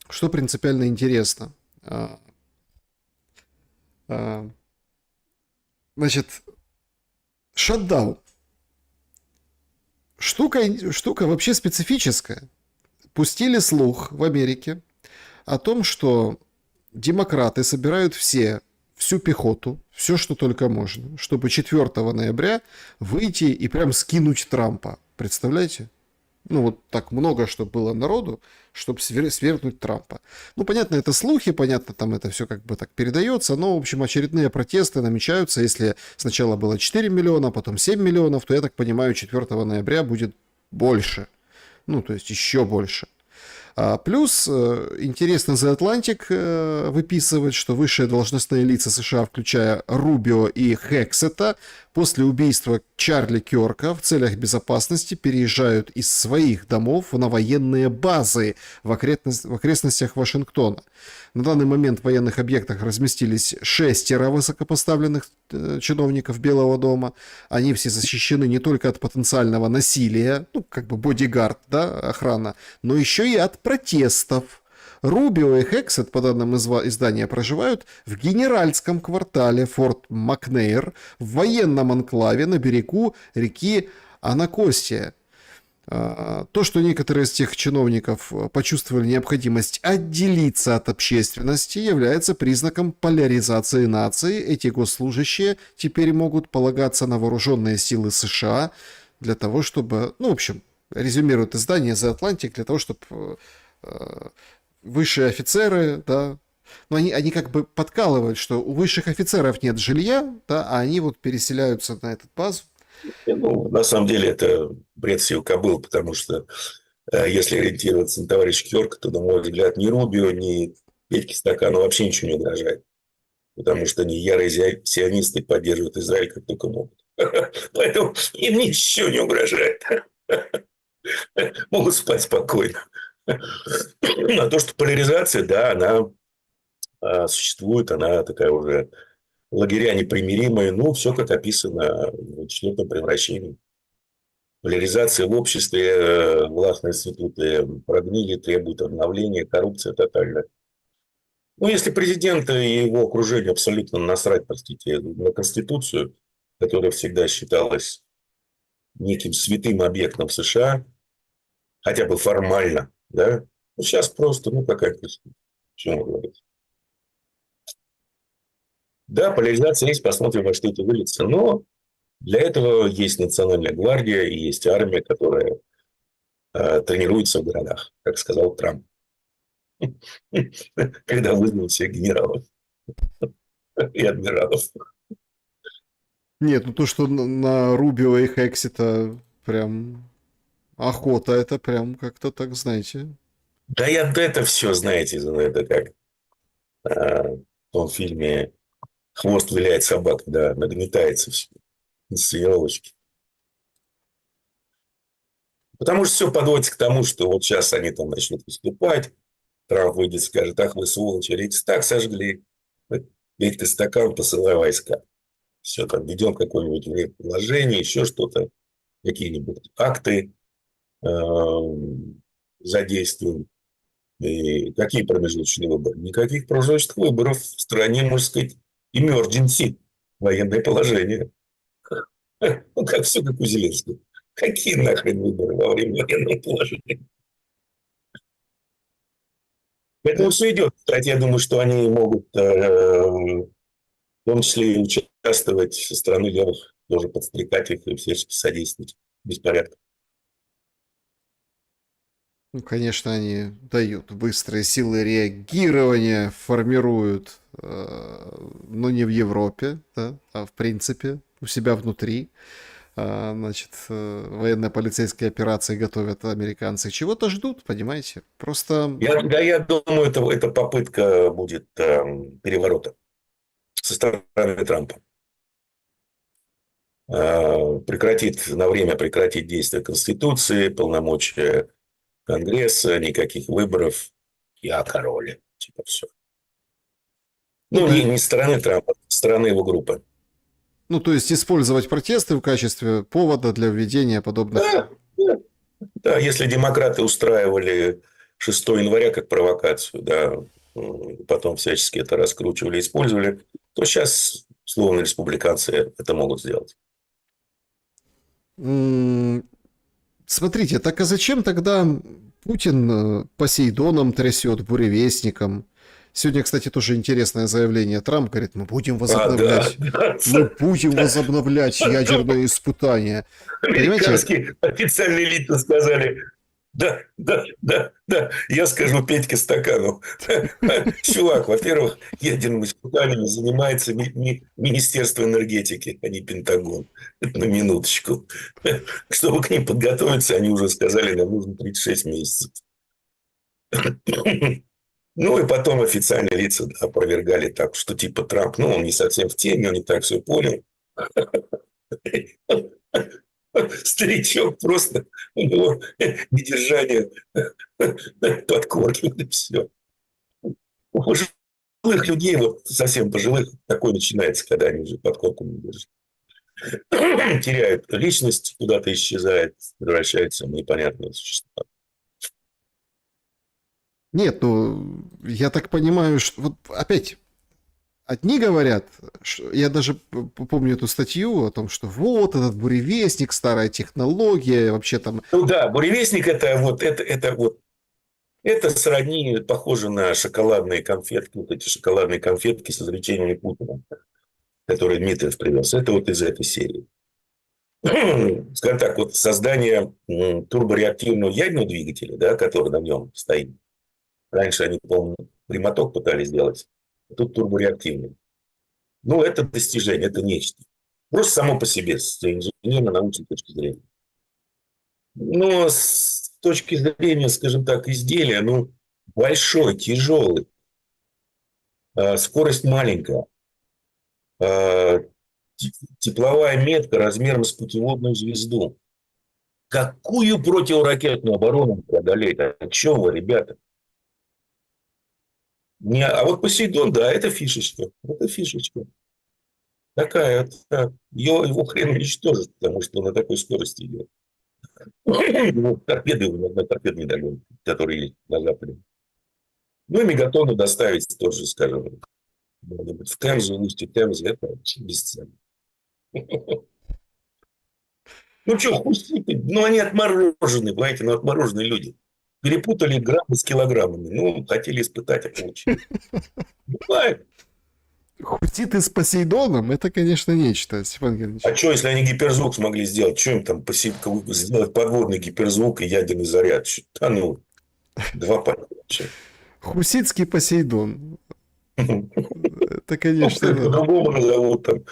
интересно? Значит, шатдаун. Штука вообще специфическая. Пустили слух в Америке о том, что демократы собирают всю пехоту, все, что только можно, чтобы 4 ноября выйти и прям скинуть Трампа. Представляете? Вот так много, чтобы было народу, чтобы свергнуть Трампа. Понятно, это слухи, понятно, там это все как бы так передается, но, в общем, очередные протесты намечаются. Если сначала было 4 миллиона, потом 7 миллионов, то, я так понимаю, 4 ноября будет больше. То есть еще больше. Плюс интересно, The Atlantic выписывает, что высшие должностные лица США, включая Рубио и Хексета, после убийства Чарли Кёрка в целях безопасности переезжают из своих домов на военные базы в окрестностях Вашингтона. На данный момент в военных объектах разместились 6 высокопоставленных чиновников Белого дома. Они все защищены не только от потенциального насилия, как бы бодигард, да, охрана, но еще и от протестов. Рубио и Хексет, по данным издания, проживают в генеральском квартале Форт Макнейр в военном анклаве на берегу реки Анакостия. То, что некоторые из тех чиновников почувствовали необходимость отделиться от общественности, является признаком поляризации нации. Эти госслужащие теперь могут полагаться на вооруженные силы США для того, чтобы, в общем, резюмирует издание The Atlantic, для того, чтобы высшие офицеры, да, но они как бы подкалывают, что у высших офицеров нет жилья, да, а они переселяются на этот базу. На самом деле, это бред сил кобыл, потому что если ориентироваться на товарища Кёрка, то, на мой взгляд, ни Рубио, ни Петьке Стакану вообще ничего не угрожает. Потому что они ярые сионисты, поддерживают Израиль как только могут. Поэтому им ничего не угрожает. Могут спать спокойно. А то, что поляризация, да, она существует, она такая уже лагеря непримиримые, ну, все как описано в четвертом превращении. Поляризация в обществе, властные институты прогнили, требуют обновления, коррупция тотальная. Ну, если президент и его окружение абсолютно насрать, простите, на Конституцию, которая всегда считалась неким святым объектом США, хотя бы формально, да, ну, сейчас просто, ну, какая Конституция, о чем мы говорим. Да, поляризация есть, посмотрим, во что это выльется, но для этого есть Национальная гвардия и есть армия, которая тренируется в городах, как сказал Трамп, когда вызвал всех генералов и адмиралов. Нет, ну то, что на Рубио и Хексита прям охота, это прям как-то так, знаете. Да я это все, знаете, это как в том фильме «Хвост виляет собака», да, нагнетается все, инсценировочки. Потому что все подводится к тому, что вот сейчас они там начнут выступать, Трамп выйдет и скажет: ах, вы сволочи, Рейхстаг сожгли, ведь ты стакан, посылай войска. Все, там ведем какое-нибудь приложение, еще что-то, какие-нибудь акты задействуем. И какие промежуточные выборы? Никаких промежуточных выборов. В стране, можно сказать, emergency, военное положение. Ну, как все как у Зеленского. Какие нахрен выборы во время военного положения? Поэтому все идет. Кстати, я думаю, что они могут в том числе и участвовать со стороны левых, тоже подстрекать их и всячески содействовать беспорядкам. Ну, конечно, они дают быстрые силы реагирования, формируют, но не в Европе, да, а в принципе у себя внутри. Значит, военно-полицейские операции готовят американцы. Чего-то ждут, понимаете? Просто... Я думаю, это попытка будет переворота со стороны Трампа. Прекратит на время прекратить действие Конституции, полномочия Конгресса, никаких выборов. Я король. Типа все. Ну, Ну, не со стороны Трампа, со стороны его группы. ну, то есть использовать протесты в качестве повода для введения подобных... Да, да, да, если демократы устраивали 6 января как провокацию, да, потом всячески это раскручивали, использовали, то сейчас, словно республиканцы, это могут сделать. Смотрите, так а зачем тогда Путин Посейдоном трясет, буревестником? Сегодня, кстати, тоже интересное заявление. Трамп говорит, Да, да. мы будем возобновлять ядерные испытания. Понимаете? Американские официальные лица сказали: да, да, да, да, я скажу Петьке Стакану. Чувак, во-первых, ядерными испытаниями занимается Министерство энергетики, а не Пентагон. Это на минуточку. Чтобы к ним подготовиться, они уже сказали, нам нужно 36 месяцев. Ну, и потом официальные лица опровергали так, что типа Трамп, ну, он не совсем в теме, он не так все понял. Старичок просто, у него недержание подкорки, и все. У пожилых людей, вот совсем пожилых, такое начинается, когда они уже подкорку не держат. Теряют личность, куда-то исчезает, превращается в непонятное существо. Нет, ну, я так понимаю, что... Вот опять, одни говорят, я даже помню эту статью о том, что вот этот буревестник, старая технология, вообще там... Ну да, буревестник это сродни, похоже на шоколадные конфетки, вот эти шоколадные конфетки с изречениями Путина, которые Дмитриев привез. Это вот из этой серии. Скажем так, вот создание турбореактивного ядерного двигателя, да, который на нем стоит. Раньше они, по-моему, прямоток пытались сделать, а тут турбореактивный. Ну, это достижение, это нечто. Просто само по себе, с инженерно-научной точки зрения. Но с точки зрения, скажем так, изделия, ну, большой, тяжелый, скорость маленькая, тепловая метка размером с путеводную звезду. Какую противоракетную оборону преодолеть? О чем вы, ребята? Не, а вот Посейдон, да, это фишечка. Это фишечка. Такая, вот, да. Его хрен уничтожит, потому что он на такой скорости идет. Ну, торпеды, иногда торпеды не догонят, которые есть на Западе. Ну, и мегатонну доставить тоже, скажем, где-нибудь в Темзу, в устье Темзы, это вообще бесценно. Ну, что, хуситы, ну, они отмороженные, понимаете, ну, отмороженные люди. Перепутали граммы с килограммами. Ну, хотели испытать, а получили. Бывает. Хуситы с Посейдоном, это, конечно, нечто, Степан Геннадьевич. А что, если они гиперзвук смогли сделать? Что им там сделать подводный гиперзвук и ядерный заряд? Да ну, два понятия вообще. Хуситский Посейдон. Это, Ну, конечно, как да. по-другому назовут там.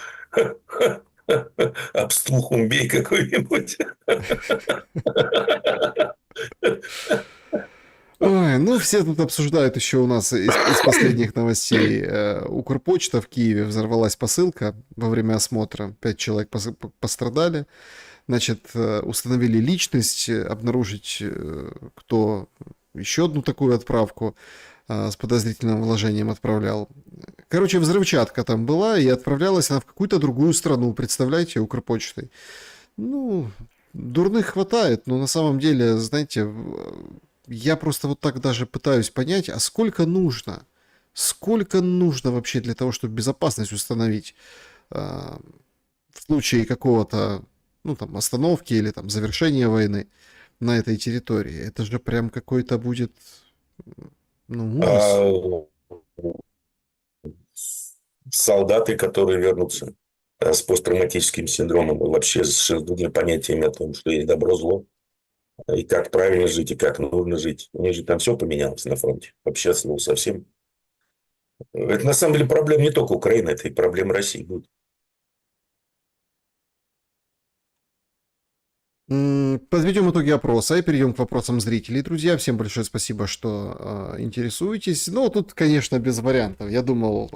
Абстухумбей какой-нибудь. Ой, ну, все тут обсуждают еще у нас из последних новостей. Укрпочта в Киеве взорвалась посылка во время осмотра. 5 человек пострадали. Значит, установили личность, обнаружить, кто еще одну такую отправку с подозрительным вложением отправлял. Короче, взрывчатка там была, и отправлялась она в какую-то другую страну, представляете, Укрпочтой. Ну, дурных хватает, но на самом деле, знаете, я просто вот так даже пытаюсь понять, а сколько нужно? Сколько нужно вообще для того, чтобы безопасность установить в случае какого-то, ну, там, остановки или там завершения войны на этой территории? Это же прям какой-то будет, ну, ужас. А солдаты, которые вернутся с посттравматическим синдромом, и вообще с другими понятиями о том, что есть добро, зло, и как правильно жить, и как нужно жить. У них же там все поменялось на фронте. Вообще, слово совсем. Это на самом деле проблема не только Украины, это и проблема России будет. Подведем итоги опроса и перейдем к вопросам зрителей. Друзья, всем большое спасибо, что интересуетесь. Ну, тут, конечно, без вариантов. Я думал,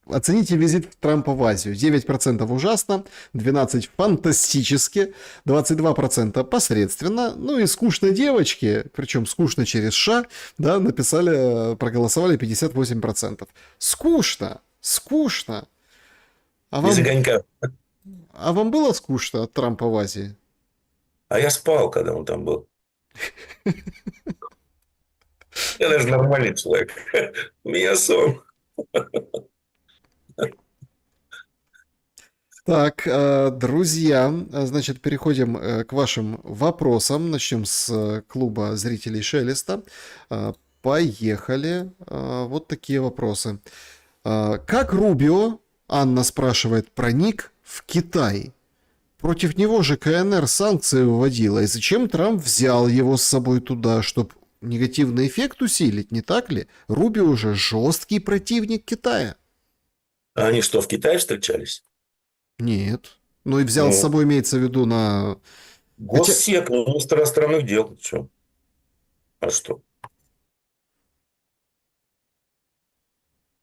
оцените визит Трампа в Азию. 9% ужасно, 12% фантастически, 22% посредственно, ну и скучно девочки, причем скучно через ша, да, написали, проголосовали 58%. Скучно, скучно. А Без вам, огонька. а вам было скучно от Трампа в Азии? А я спал, когда он там был. Я даже нормальный человек. У меня сон. Так, друзья, значит, переходим к вашим вопросам. Начнем с клуба зрителей Шелеста. Поехали. Вот такие вопросы. Как Рубио, Анна спрашивает, проник в Китай? Против него же КНР санкции вводила. И зачем Трамп взял его с собой туда, чтобы негативный эффект усилить, не так ли? Рубио уже жесткий противник Китая. А они что, в Китае встречались? Нет. Ну и взял с Ну, собой, имеется в виду, на... Хотя, госсек, министр иностранных дел. Что? А что?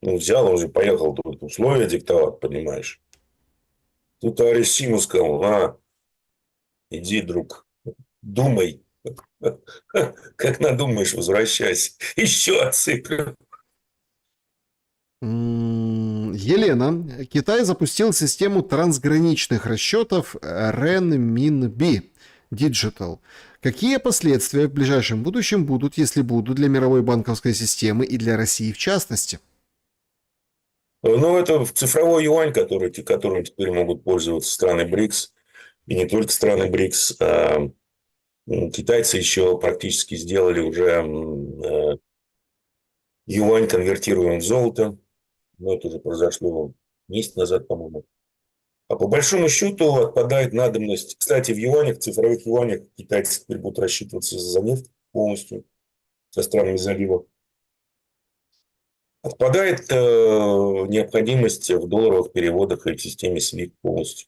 Ну, взял, он же поехал тут условия диктовать, понимаешь? Тут товарищ Симу сказал, иди, друг, думай. Как надумаешь, возвращайся. Еще отсыплю. Елена, Китай запустил систему трансграничных расчетов Renminbi Digital. Какие последствия в ближайшем будущем будут, если будут, для мировой банковской системы и для России в частности? Ну, это цифровой юань, которым теперь могут пользоваться страны БРИКС. И не только страны БРИКС. Китайцы еще практически сделали уже юань конвертируем в золото. Но это уже произошло месяц назад, по-моему. А по большому счету отпадает надобность. Кстати, в юанях, цифровых юанях китайцы теперь будут рассчитываться за нефть полностью со странами залива. Отпадает необходимость в долларовых переводах и в системе SWIFT полностью.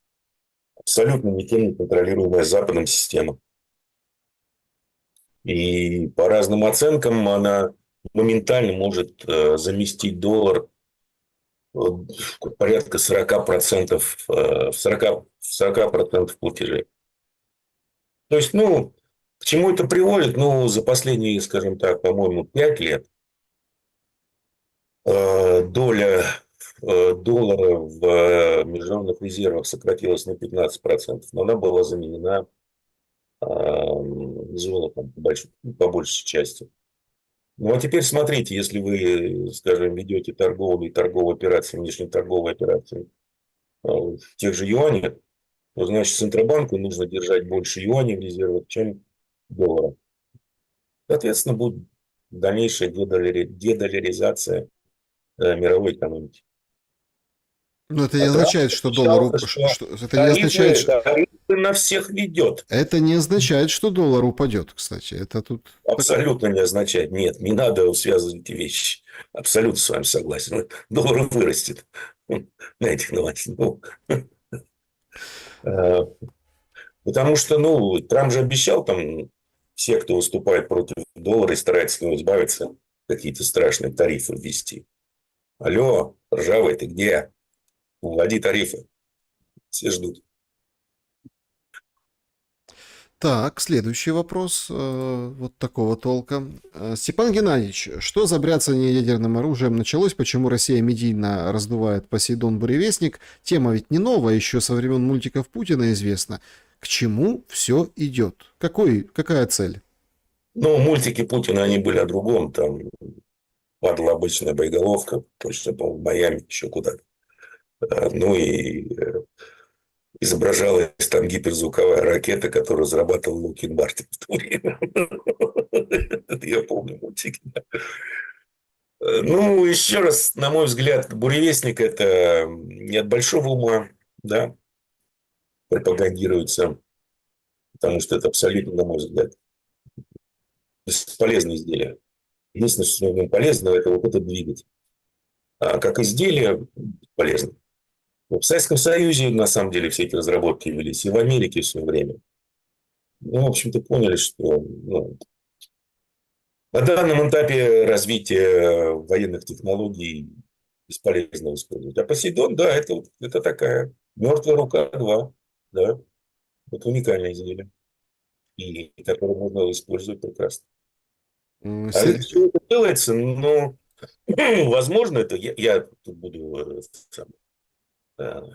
Абсолютно никем не контролируемая Западом система. И по разным оценкам она моментально может заместить доллар порядка 40%, 40% платежей. То есть, ну, к чему это приводит? Ну, за последние, скажем так, по-моему, 5 лет доля доллара в международных резервах сократилась на 15%, но она была заменена золотом по большей части. Ну, а теперь смотрите, если вы, скажем, ведете торговые операции, внешнеторговые операции в тех же юанях, то, значит, Центробанку нужно держать больше юаней в резервах, чем доллара. Соответственно, будет дальнейшая дедоляризация мировой экономики. Но это не А Трамп означает, что обещал, что это не означает, тарифы на всех ведет. это не означает, что доллар упадет, кстати. Это тут Абсолютно не означает. Нет, не надо связывать эти вещи. Абсолютно с вами согласен. Доллар вырастет на этих новостях. Потому что, Трамп же обещал там все, кто выступает против доллара и старается от него избавиться, какие-то страшные тарифы ввести. Алло, ржавый, ты где? Вводи тарифы. Все ждут. Так, следующий вопрос вот такого толка. Степан Геннадьевич, что за бряцание ядерным оружием началось? Почему Россия медийно раздувает Посейдон-буревестник? Тема ведь не новая, еще со времен мультиков Путина известна. К чему все идет? Какая цель? Мультики Путина, они были о другом. Там падала обычная боеголовка, точно, по-моему, в Майами, еще куда-то. И изображалась там гиперзвуковая ракета, которую разрабатывал Локхид Мартин в то время. Это я помню мультики. Еще раз, на мой взгляд, буревестник – это не от большого ума, да, пропагандируется, потому что это абсолютно, на мой взгляд, бесполезное изделие. Единственное, что в нем полезно, это вот этот двигатель. А как изделие полезно. В Советском Союзе, на самом деле, все эти разработки велись, и в Америке в свое время. В общем-то, поняли, что на данном этапе развития военных технологий бесполезно использовать. А Посейдон, да, это такая мертвая рука 2. Да, это уникальное изделие, и которое можно использовать прекрасно. А для чего это делается? Возможно, это я тут буду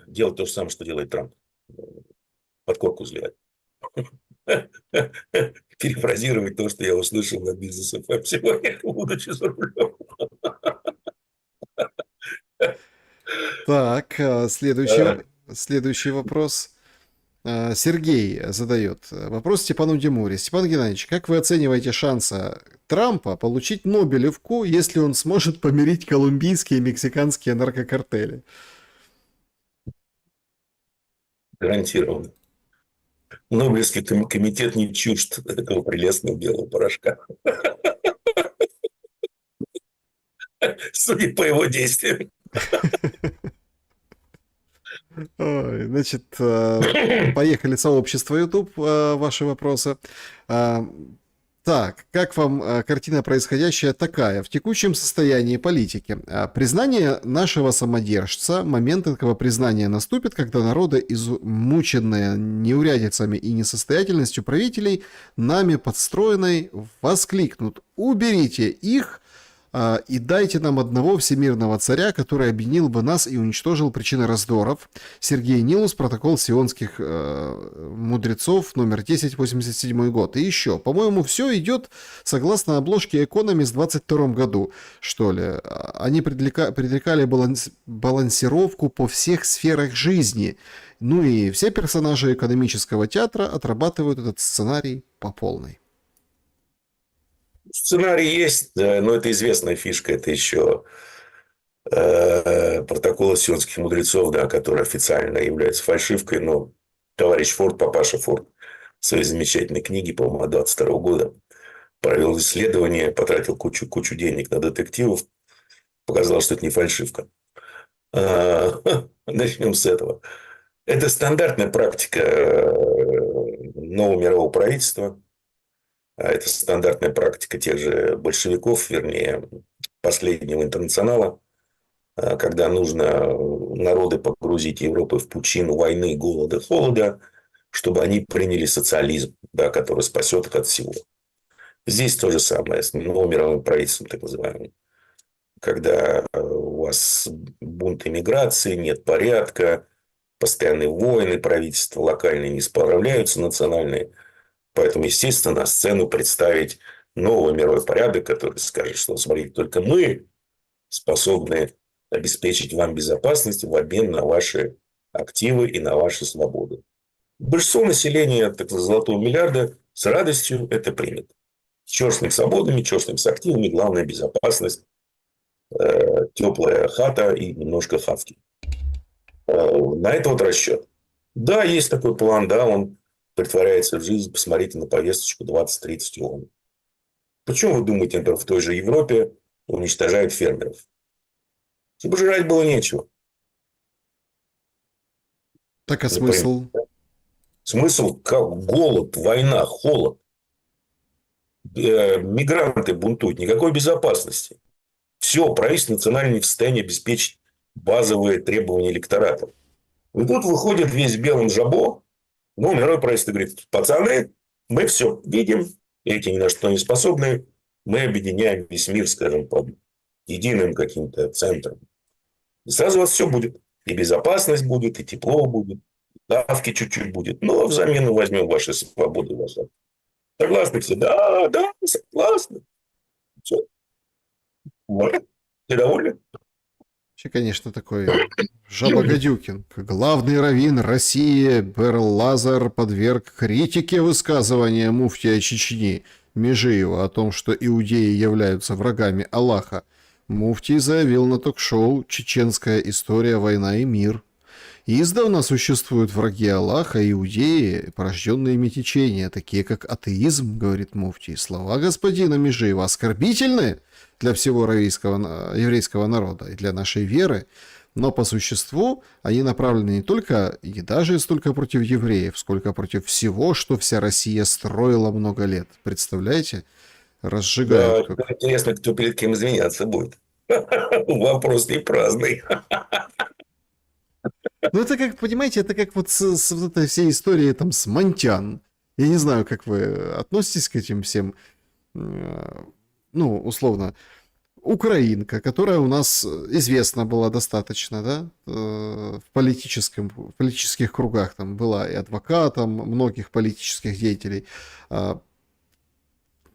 делать то же самое, что делает Трамп. Подкорку взливать. Перефразировать то, что я услышал на бизнес ФМ сегодня, будучи за рулем. Так, следующий вопрос. Сергей задает вопрос Степану Демуре. Степан Геннадьевич, как вы оцениваете шансы Трампа получить Нобелевку, если он сможет помирить колумбийские и мексиканские наркокартели? Гарантированно. Нобелевский комитет не чужд этого прелестного белого порошка. Судя по его действиям. Ой, значит, поехали сообщество YouTube, ваши вопросы. Так, как вам картина происходящая такая? В текущем состоянии политики признание нашего самодержца, момент этого признания наступит, когда народы, измученные неурядицами и несостоятельностью правителей, нами подстроенной, воскликнут: уберите их и дайте нам одного всемирного царя, который объединил бы нас и уничтожил причины раздоров. Сергей Нилус, протокол сионских мудрецов, номер 1087 год. И еще, по-моему, все идет согласно обложке Экономис в 22 году, что ли. Они предрекали балансировку по всех сферах жизни. И все персонажи экономического театра отрабатывают этот сценарий по полной. Сценарий есть, да, но это известная фишка. Это еще протоколы сионских мудрецов, да, который официально является фальшивкой. Но товарищ Форд, папаша Форд, в своей замечательной книге, по-моему, 22 года провел исследование, потратил кучу денег на детективов, показал, что это не фальшивка. Начнем с этого. Это стандартная практика нового мирового правительства. Это стандартная практика тех же большевиков, вернее, последнего интернационала, когда нужно народы погрузить Европы в пучину войны, голода, холода, чтобы они приняли социализм, да, который спасет их от всего. Здесь то же самое с новым мировым правительством, так называемым, когда у вас бунт иммиграции, нет порядка, постоянные войны, правительства локальные не справляются, национальные. Поэтому, естественно, на сцену представить новый мировой порядок, который скажет, что, смотрите, только мы способны обеспечить вам безопасность в обмен на ваши активы и на ваши свободы. Большинство населения так, золотого миллиарда с радостью это примет. Черстными свободами, черстными с активами, главная безопасность, теплая хата и немножко хавки. На это вот расчет. Да, есть такой план, да, он притворяется в жизнь. Посмотрите на повесточку 20-30 ООН. Почему вы думаете, например, в той же Европе уничтожают фермеров? Чтобы жрать было нечего. Так а Например, смысл? смысл как голод, война, холод. Мигранты бунтуют, никакой безопасности. Все, правительство национальное не в состоянии обеспечить базовые требования электората. И тут выходит весь в белом жабо, ну, мировое правительство говорит, пацаны, мы все видим, эти ни на что не способны, мы объединяем весь мир, скажем, под единым каким-то центром. И сразу у вас все будет. И безопасность будет, и тепло будет, и давки чуть-чуть будет. Но взамен мы возьмем ваши свободы. Ваши. Согласны все? Да, да, согласны. Все. Вот. Ты довольны? Вообще, конечно, такой Жаба Гадюкин. Главный раввин России Берл Лазар подверг критике высказывания муфтия Чечни Межиева о том, что иудеи являются врагами Аллаха. Муфтий заявил на ток-шоу «Чеченская история, война и мир». Издавна существуют враги Аллаха, иудеи, порожденные ими течения, такие как атеизм, говорит муфтий. Слова господина Межиева оскорбительны для всего еврейского народа и для нашей веры, но по существу они направлены не только и даже столько против евреев, сколько против всего, что вся Россия строила много лет. Представляете? Разжигают. Да, интересно, кто перед кем извиняться будет. Вопрос не праздный. Ну, это как, понимаете, это как вот с вот этой всей историей там с Монтян. Я не знаю, как вы относитесь к этим всем, ну, условно, украинка, которая у нас известна была достаточно, да, в политических кругах там была и адвокатом многих политических деятелей.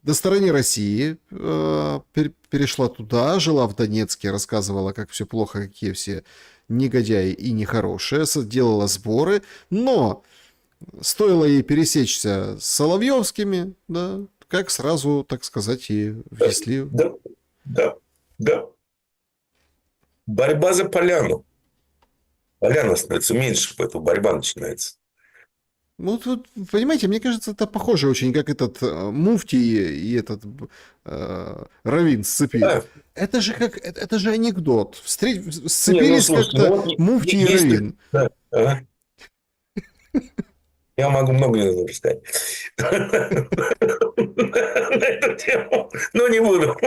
На стороне России перешла туда, жила в Донецке, рассказывала, как все плохо, какие все негодяи и нехорошие, делала сборы, но стоило ей пересечься с Соловьевскими, да, как сразу, так сказать, и внесли. Да, да, да. Борьба за поляну. Поляна становится меньше, поэтому борьба начинается. Ну, тут, понимаете, мне кажется, это похоже очень, как этот муфтий и этот раввин с цепи. Да. Это же как, это же анекдот. Не, ну, Сцепились слушайте, как-то ну, вот муфтий и есть- раввин. Да, ага. Я могу много рассказать на эту тему, но не буду.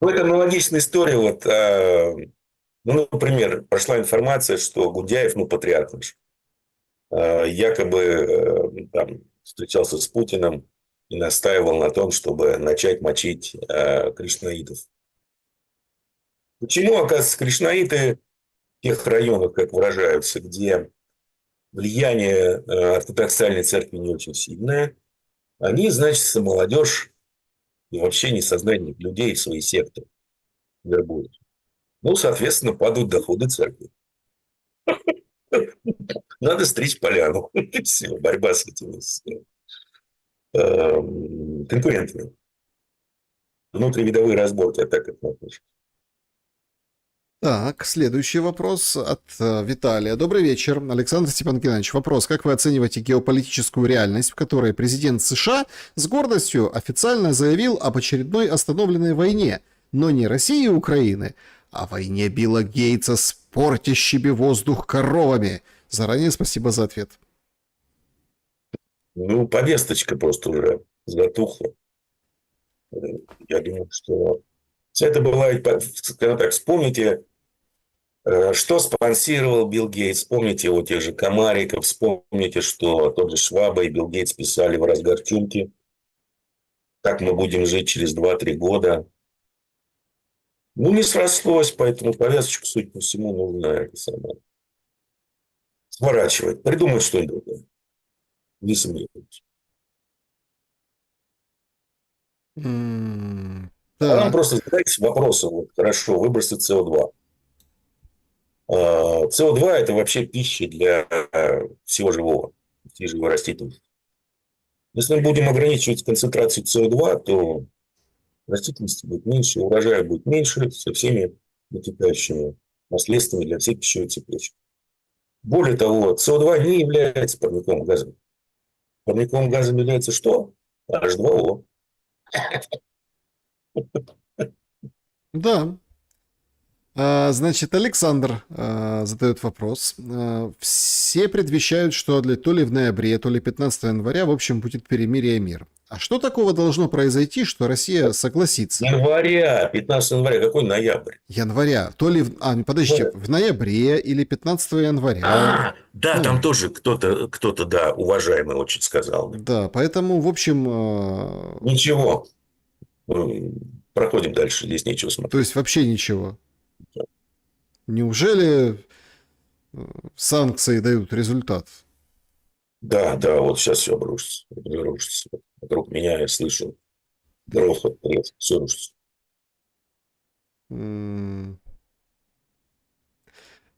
Ну, это аналогичная история. Вот, ну, например, прошла информация, что Гундяев, ну, патриарх наш, якобы там, встречался с Путиным и настаивал на том, чтобы начать мочить кришнаитов. Почему, оказывается, кришнаиты в тех районах, как выражаются, где влияние ортодоксальной церкви не очень сильное, они, значит, молодежь и вообще несознательных людей в свои секты вербуют. Ну, соответственно, падают доходы церкви. Надо стричь поляну. Все, борьба с этими конкурентами. Внутривидовые разборки, я так это отношусь. Так, следующий вопрос от Виталия. Добрый вечер, Александр Степан Геннадьевич. Вопрос. Как вы оцениваете геополитическую реальность, в которой президент США с гордостью официально заявил об очередной остановленной войне, но не России и Украины, а войне Билла Гейтса с портящими воздух коровами? Заранее спасибо за ответ. Ну, повесточка просто уже затухла. Я думаю, что это была, скажем так, вспомните, что спонсировал Билл Гейтс. Вспомните его тех же комариков. Вспомните, что тот же Шваба и Билл Гейтс писали в разгар чумки. Как мы будем жить через 2-3 года. Ну, не срослось, поэтому повязочку, судя по всему, нужно это самое, сворачивать. Придумать что-нибудь другое. Не сомневаюсь. М, А нам Так. просто задайте вопросы. Вот, хорошо, выбросы СО2. СО2 – это вообще пища для всего живого, всей живой растительности. Если мы будем ограничивать концентрацию СО2, то растительности будет меньше, урожая будет меньше со всеми вытекающими последствиями для всей пищевой цепочки. Более того, СО2 не является парниковым газом. Парниковым газом является что? H2O. Да. Значит, Александр задает вопрос. Все предвещают, что то ли в ноябре, то ли 15 января, в общем, будет перемирие и мир. А что такого должно произойти, что Россия согласится? Января, 15 января, какой ноябрь? Января. То ли... подождите, в ноябре или 15 января. Да, там Ну, тоже кто-то, да, уважаемый очень сказал. да, поэтому, в общем, Ничего, проходим дальше, здесь нечего то смотреть. есть вообще ничего. Неужели санкции дают результат? Да, да, вот сейчас все обрушится. Рушится. Вокруг меня я слышу грохот, треск, все рушится. М,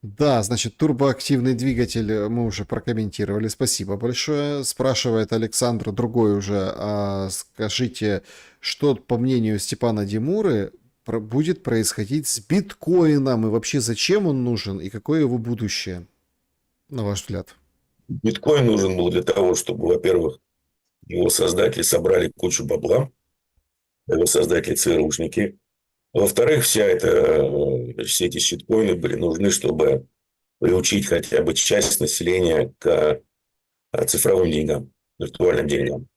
Да, значит, турбоактивный двигатель мы уже прокомментировали. Спасибо большое. Спрашивает Александр другой уже. Скажите, что, по мнению Степана Димуры, будет происходить с биткоином? И вообще, зачем он нужен? И какое его будущее, на ваш взгляд? Биткоин нужен был для того, чтобы, во-первых, его создатели собрали кучу бабла, его создатели ЦРУшники. Во-вторых, все эти щиткоины были нужны, чтобы приучить хотя бы часть населения к цифровым деньгам, виртуальным деньгам.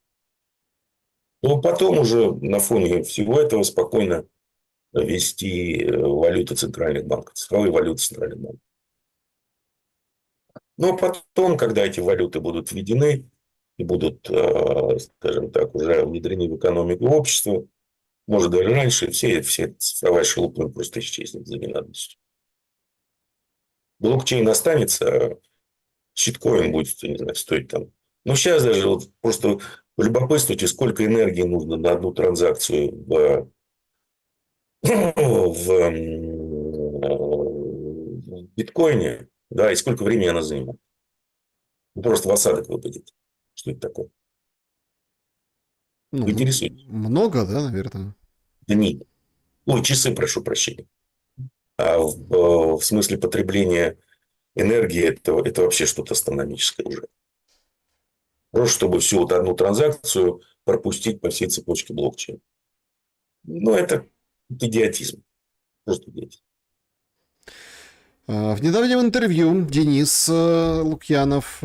Но потом уже на фоне всего этого спокойно ввести валюты центральных банков, цифровые валюты центральных банков. Но потом, когда эти валюты будут введены и будут, скажем так, уже внедрены в экономику общества, может, даже раньше, все цифровая шелупонь просто исчезнет за ненадобностью. Блокчейн останется, а щиткоин будет, я не знаю, стоить там. Ну, сейчас даже вот просто полюбопытствуйте, сколько энергии нужно на одну транзакцию в биткоине, да, и сколько времени она занимает. Ну, просто в осадок выпадет. Что это такое? Ну, Интересуйтесь. много, да, наверное? Дни. Ой, часы, прошу прощения. А в смысле потребления энергии это вообще что-то астрономическое уже. Просто чтобы всю вот одну транзакцию пропустить по всей цепочке блокчейна. Ну, это идиотизм. Просто идиотизм. В недавнем интервью Денис Лукьянов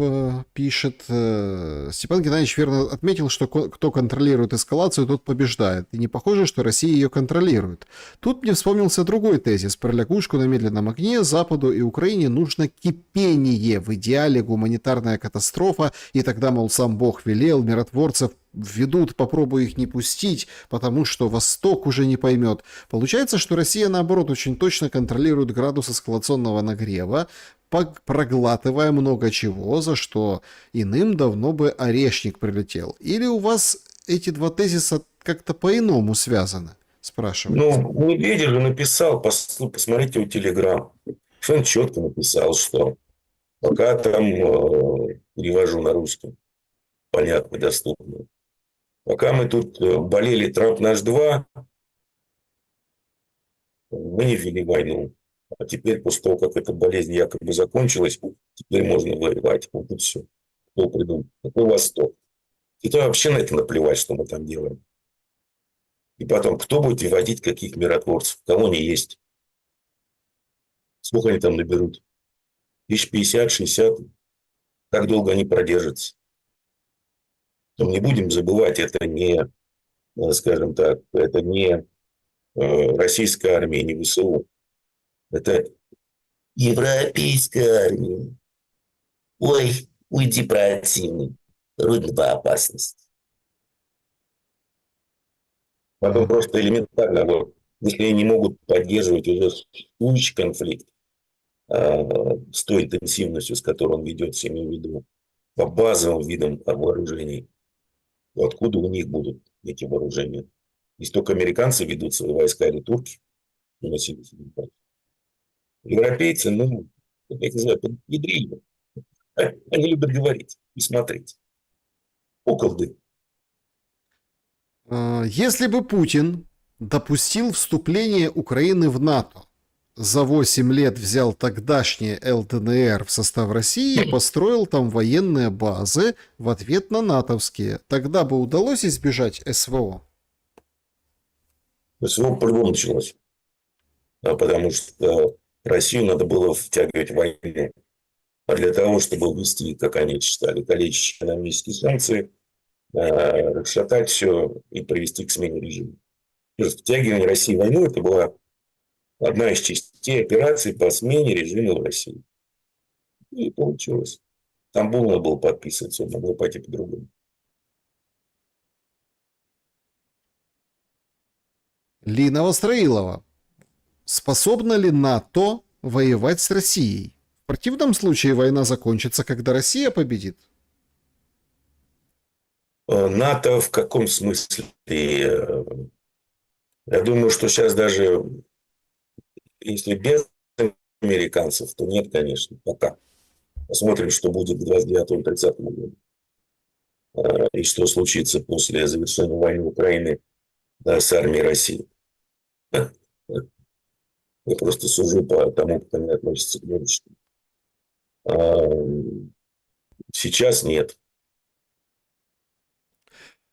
пишет, Степан Геннадьевич верно отметил, что кто контролирует эскалацию, тот побеждает. И не похоже, что Россия ее контролирует. Тут мне вспомнился другой тезис. Про лягушку на медленном огне Западу и Украине нужно кипение. В идеале гуманитарная катастрофа. И тогда, мол, сам Бог велел, миротворцев введут, попробуй их не пустить, потому что Восток уже не поймет. Получается, что Россия, наоборот, очень точно контролирует градус эскалационного нагрева, проглатывая много чего, за что иным давно бы орешник прилетел. Или у вас эти два тезиса как-то по-иному связаны? Спрашивает. Ну, Медведев же написал, посмотрите у Телеграм. Он четко написал, что пока там перевожу на русский, понятно, доступно. Пока мы тут болели Трамп наш 2, мы не ввели войну. А теперь, после того, как эта болезнь якобы закончилась, теперь можно воевать. Вот и все. Кто придумал? Какой Восток? Это вообще на это наплевать, что мы там делаем. И потом, кто будет выводить каких миротворцев? Кого не есть? Сколько они там наберут? 1050, 60? Как долго они продержатся? Но не будем забывать, это не, скажем так, это не российская армия, не ВСУ. Это европейская армия. Ой, уйди, противник. Вроде бы опасность. Потом А, просто элементарно, вот, если они не могут поддерживать уже существующий конфликт с той интенсивностью, с которой он ведется, имею в виду, по базовым видам вооружений, то откуда у них будут эти вооружения? Если только американцы ведут свои войска или турки, европейцы, ну, я не знаю, ядрили. Они любят говорить и смотреть. Околды. Если бы Путин допустил вступление Украины в НАТО, за 8 лет взял тогдашнее ЛДНР в состав России и построил там военные базы в ответ на натовские, тогда бы удалось избежать СВО? СВО по-любому началось. Потому что Россию надо было втягивать в войну. А для того, чтобы ввести, как они считали, калечащие экономические санкции, расшатать все и привести к смене режима. Втягивание России в войну – это была одна из частей операции по смене режима в России. И получилось. Стамбул надо было подписывать, все могло пойти по-другому. Лина Востроилова. Способна ли НАТО воевать с Россией? В противном случае война закончится, когда Россия победит. НАТО в каком смысле? Я думаю, что сейчас даже, если без американцев, то нет, конечно, пока. Посмотрим, что будет к 29-30 году. И что случится после завершения войны Украины, да, с армией России. Я просто сужу по тому, как они относятся к будущему. Сейчас нет.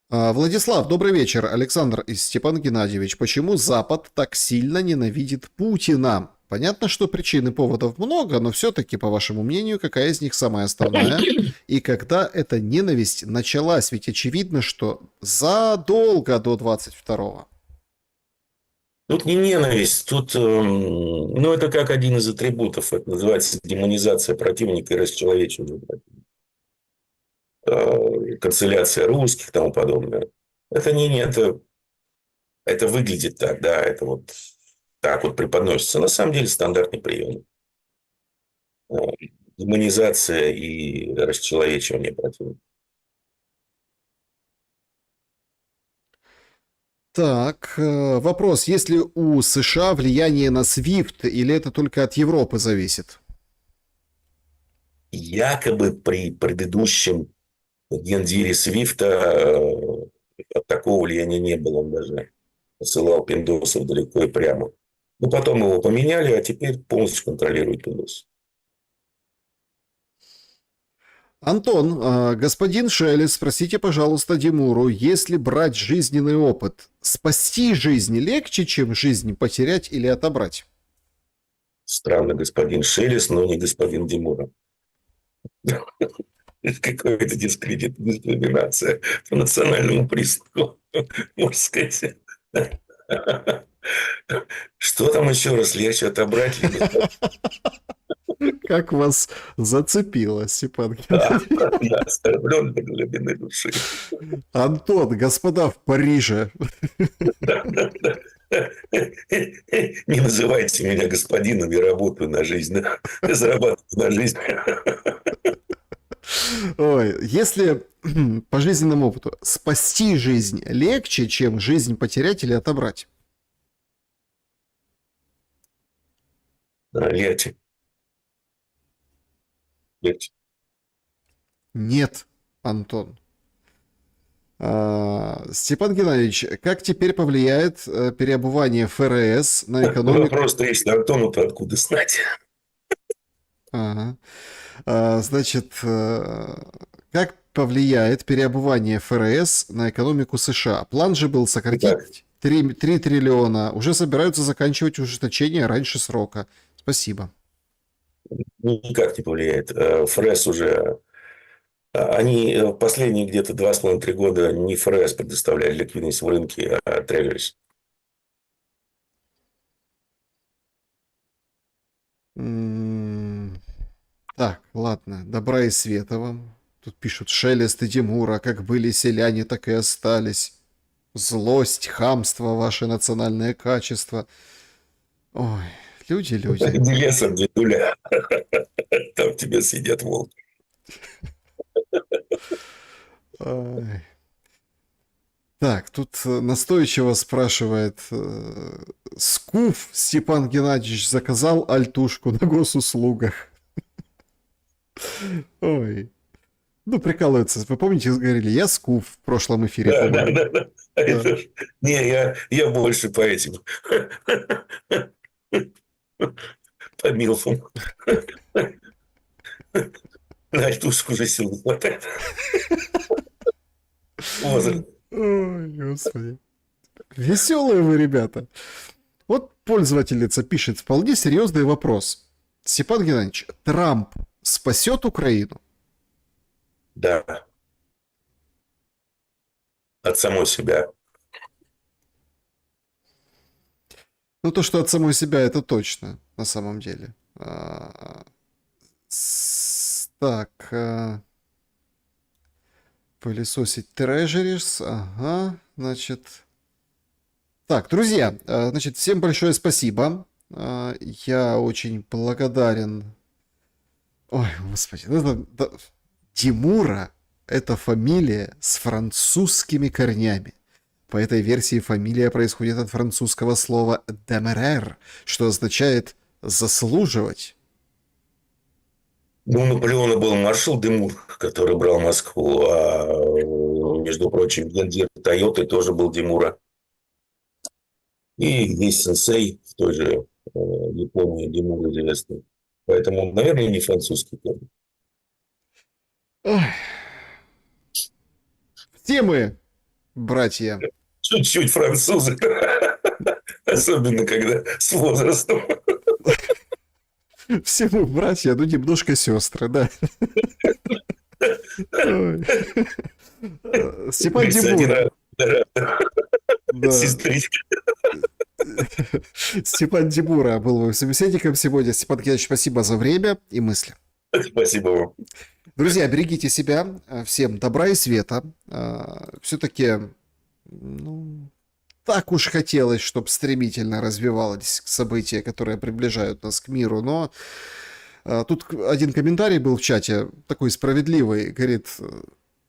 Владислав, добрый вечер. Александр и Степан Геннадьевич. Почему Запад так сильно ненавидит Путина? Понятно, что причин и поводов много, но все-таки, по вашему мнению, какая из них самая основная? И когда эта ненависть началась? Ведь очевидно, что задолго до 22-го. Тут не ненависть, тут, ну, это как один из атрибутов, это называется демонизация противника и расчеловечивание противника. Канцеляция русских и тому подобное. Это не это выглядит так, да, это вот так вот преподносится. На самом деле стандартный прием. Демонизация и расчеловечивание противника. Так, вопрос. Есть ли у США влияние на SWIFT или это только от Европы зависит? Якобы при предыдущем гендире Свифта такого влияния не было. Он даже посылал пиндосов далеко и прямо. Но потом его поменяли, а теперь полностью контролирует пиндос. Антон, господин Шелес, спросите, пожалуйста, Димуру, если брать жизненный опыт, спасти жизнь легче, чем жизнь потерять или отобрать? Странно, господин Шелес, но не господин Димура. Какая-то дискриминация по национальному признаку, можно сказать. Что там еще раз легче отобрать? Как вас зацепило, Степан Да, Геннадьевич? я оскорблен до глубины души. Антон, господа в Париже. Не называйте меня господином, я работаю на жизнь. Я зарабатываю на жизнь. Ой, если по жизненному опыту спасти жизнь легче, чем жизнь потерять или отобрать? Легче. Легче. Нет, Антон. Степан Геннадьевич, как теперь повлияет переобувание ФРС на экономику? Вопрос-то есть, Антону-то откуда знать? Ага. Значит, как повлияет переобувание ФРС на экономику США? План же был сократить 3 триллиона. Уже собираются заканчивать ужесточение раньше срока. Спасибо. Никак не повлияет. ФРС уже... Они последние где-то 2,5-3 года не ФРС предоставляли ликвидность в рынке, а Трежерис. Так, ладно. Добра и света вам. Тут пишут Шелест и Тимура. Как были селяне, так и остались. злость, хамство, ваши национальные качества. Ой, люди. Иди лесом, дедуля. Там тебе сидят волки. Ай. Так, тут настойчиво спрашивает Скуф Степан Геннадьевич заказал альтушку на госуслугах. Ой. Ну, прикалывается. Вы помните, говорили, я Скуф в прошлом эфире. Да. Не, я больше по этим. По милфам. На альтушку уже сил не хватает. Возраст. Ой, господи. Веселые вы, ребята. Вот пользовательница пишет вполне серьезный вопрос. Степан Геннадьевич, Трамп спасет Украину? Да. От самой себя. Ну, то, что от самой себя, это точно, на самом деле. Так. Пылесосить Treasuries. Ага, значит... Так, друзья, значит, всем большое спасибо. Я очень благодарен. Ой, господи. Тимура — это фамилия с французскими корнями. По этой версии фамилия происходит от французского слова «демерер», что означает «заслуживать». Ну, у Наполеона был маршал Демур, который брал Москву, а, между прочим, гендир Тойоты тоже был Демура. И есть сенсей в той же Японии, Демур известный. Поэтому, наверное, не французский корень. Все мы, братья. Чуть-чуть французы. Особенно, когда с возрастом. Все мы братья, ну немножко сестры, да. Степан Димура. Сестричка. Степан Димура был моим собеседником сегодня. Степан Геннадьевич, спасибо за время и мысли. Спасибо вам. Друзья, берегите себя. Всем добра и света. Все-таки, ну, так уж хотелось, чтобы стремительно развивалось события, которые приближают нас к миру. Но тут один комментарий был в чате, такой справедливый. Говорит,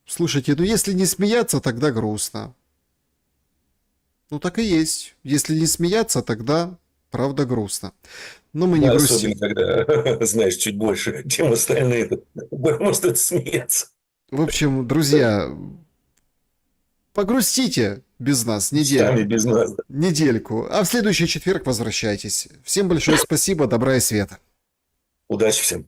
слушайте, ну если не смеяться, тогда грустно. Ну так и есть. Если не смеяться, тогда правда грустно. Но мы не грустим. Особенно, когда знаешь чуть больше, чем остальные. Может это смеяться. В общем, друзья, погрустите без нас Сами без нас. недельку, а в следующий четверг возвращайтесь. Всем большое спасибо, добра и света. Удачи всем.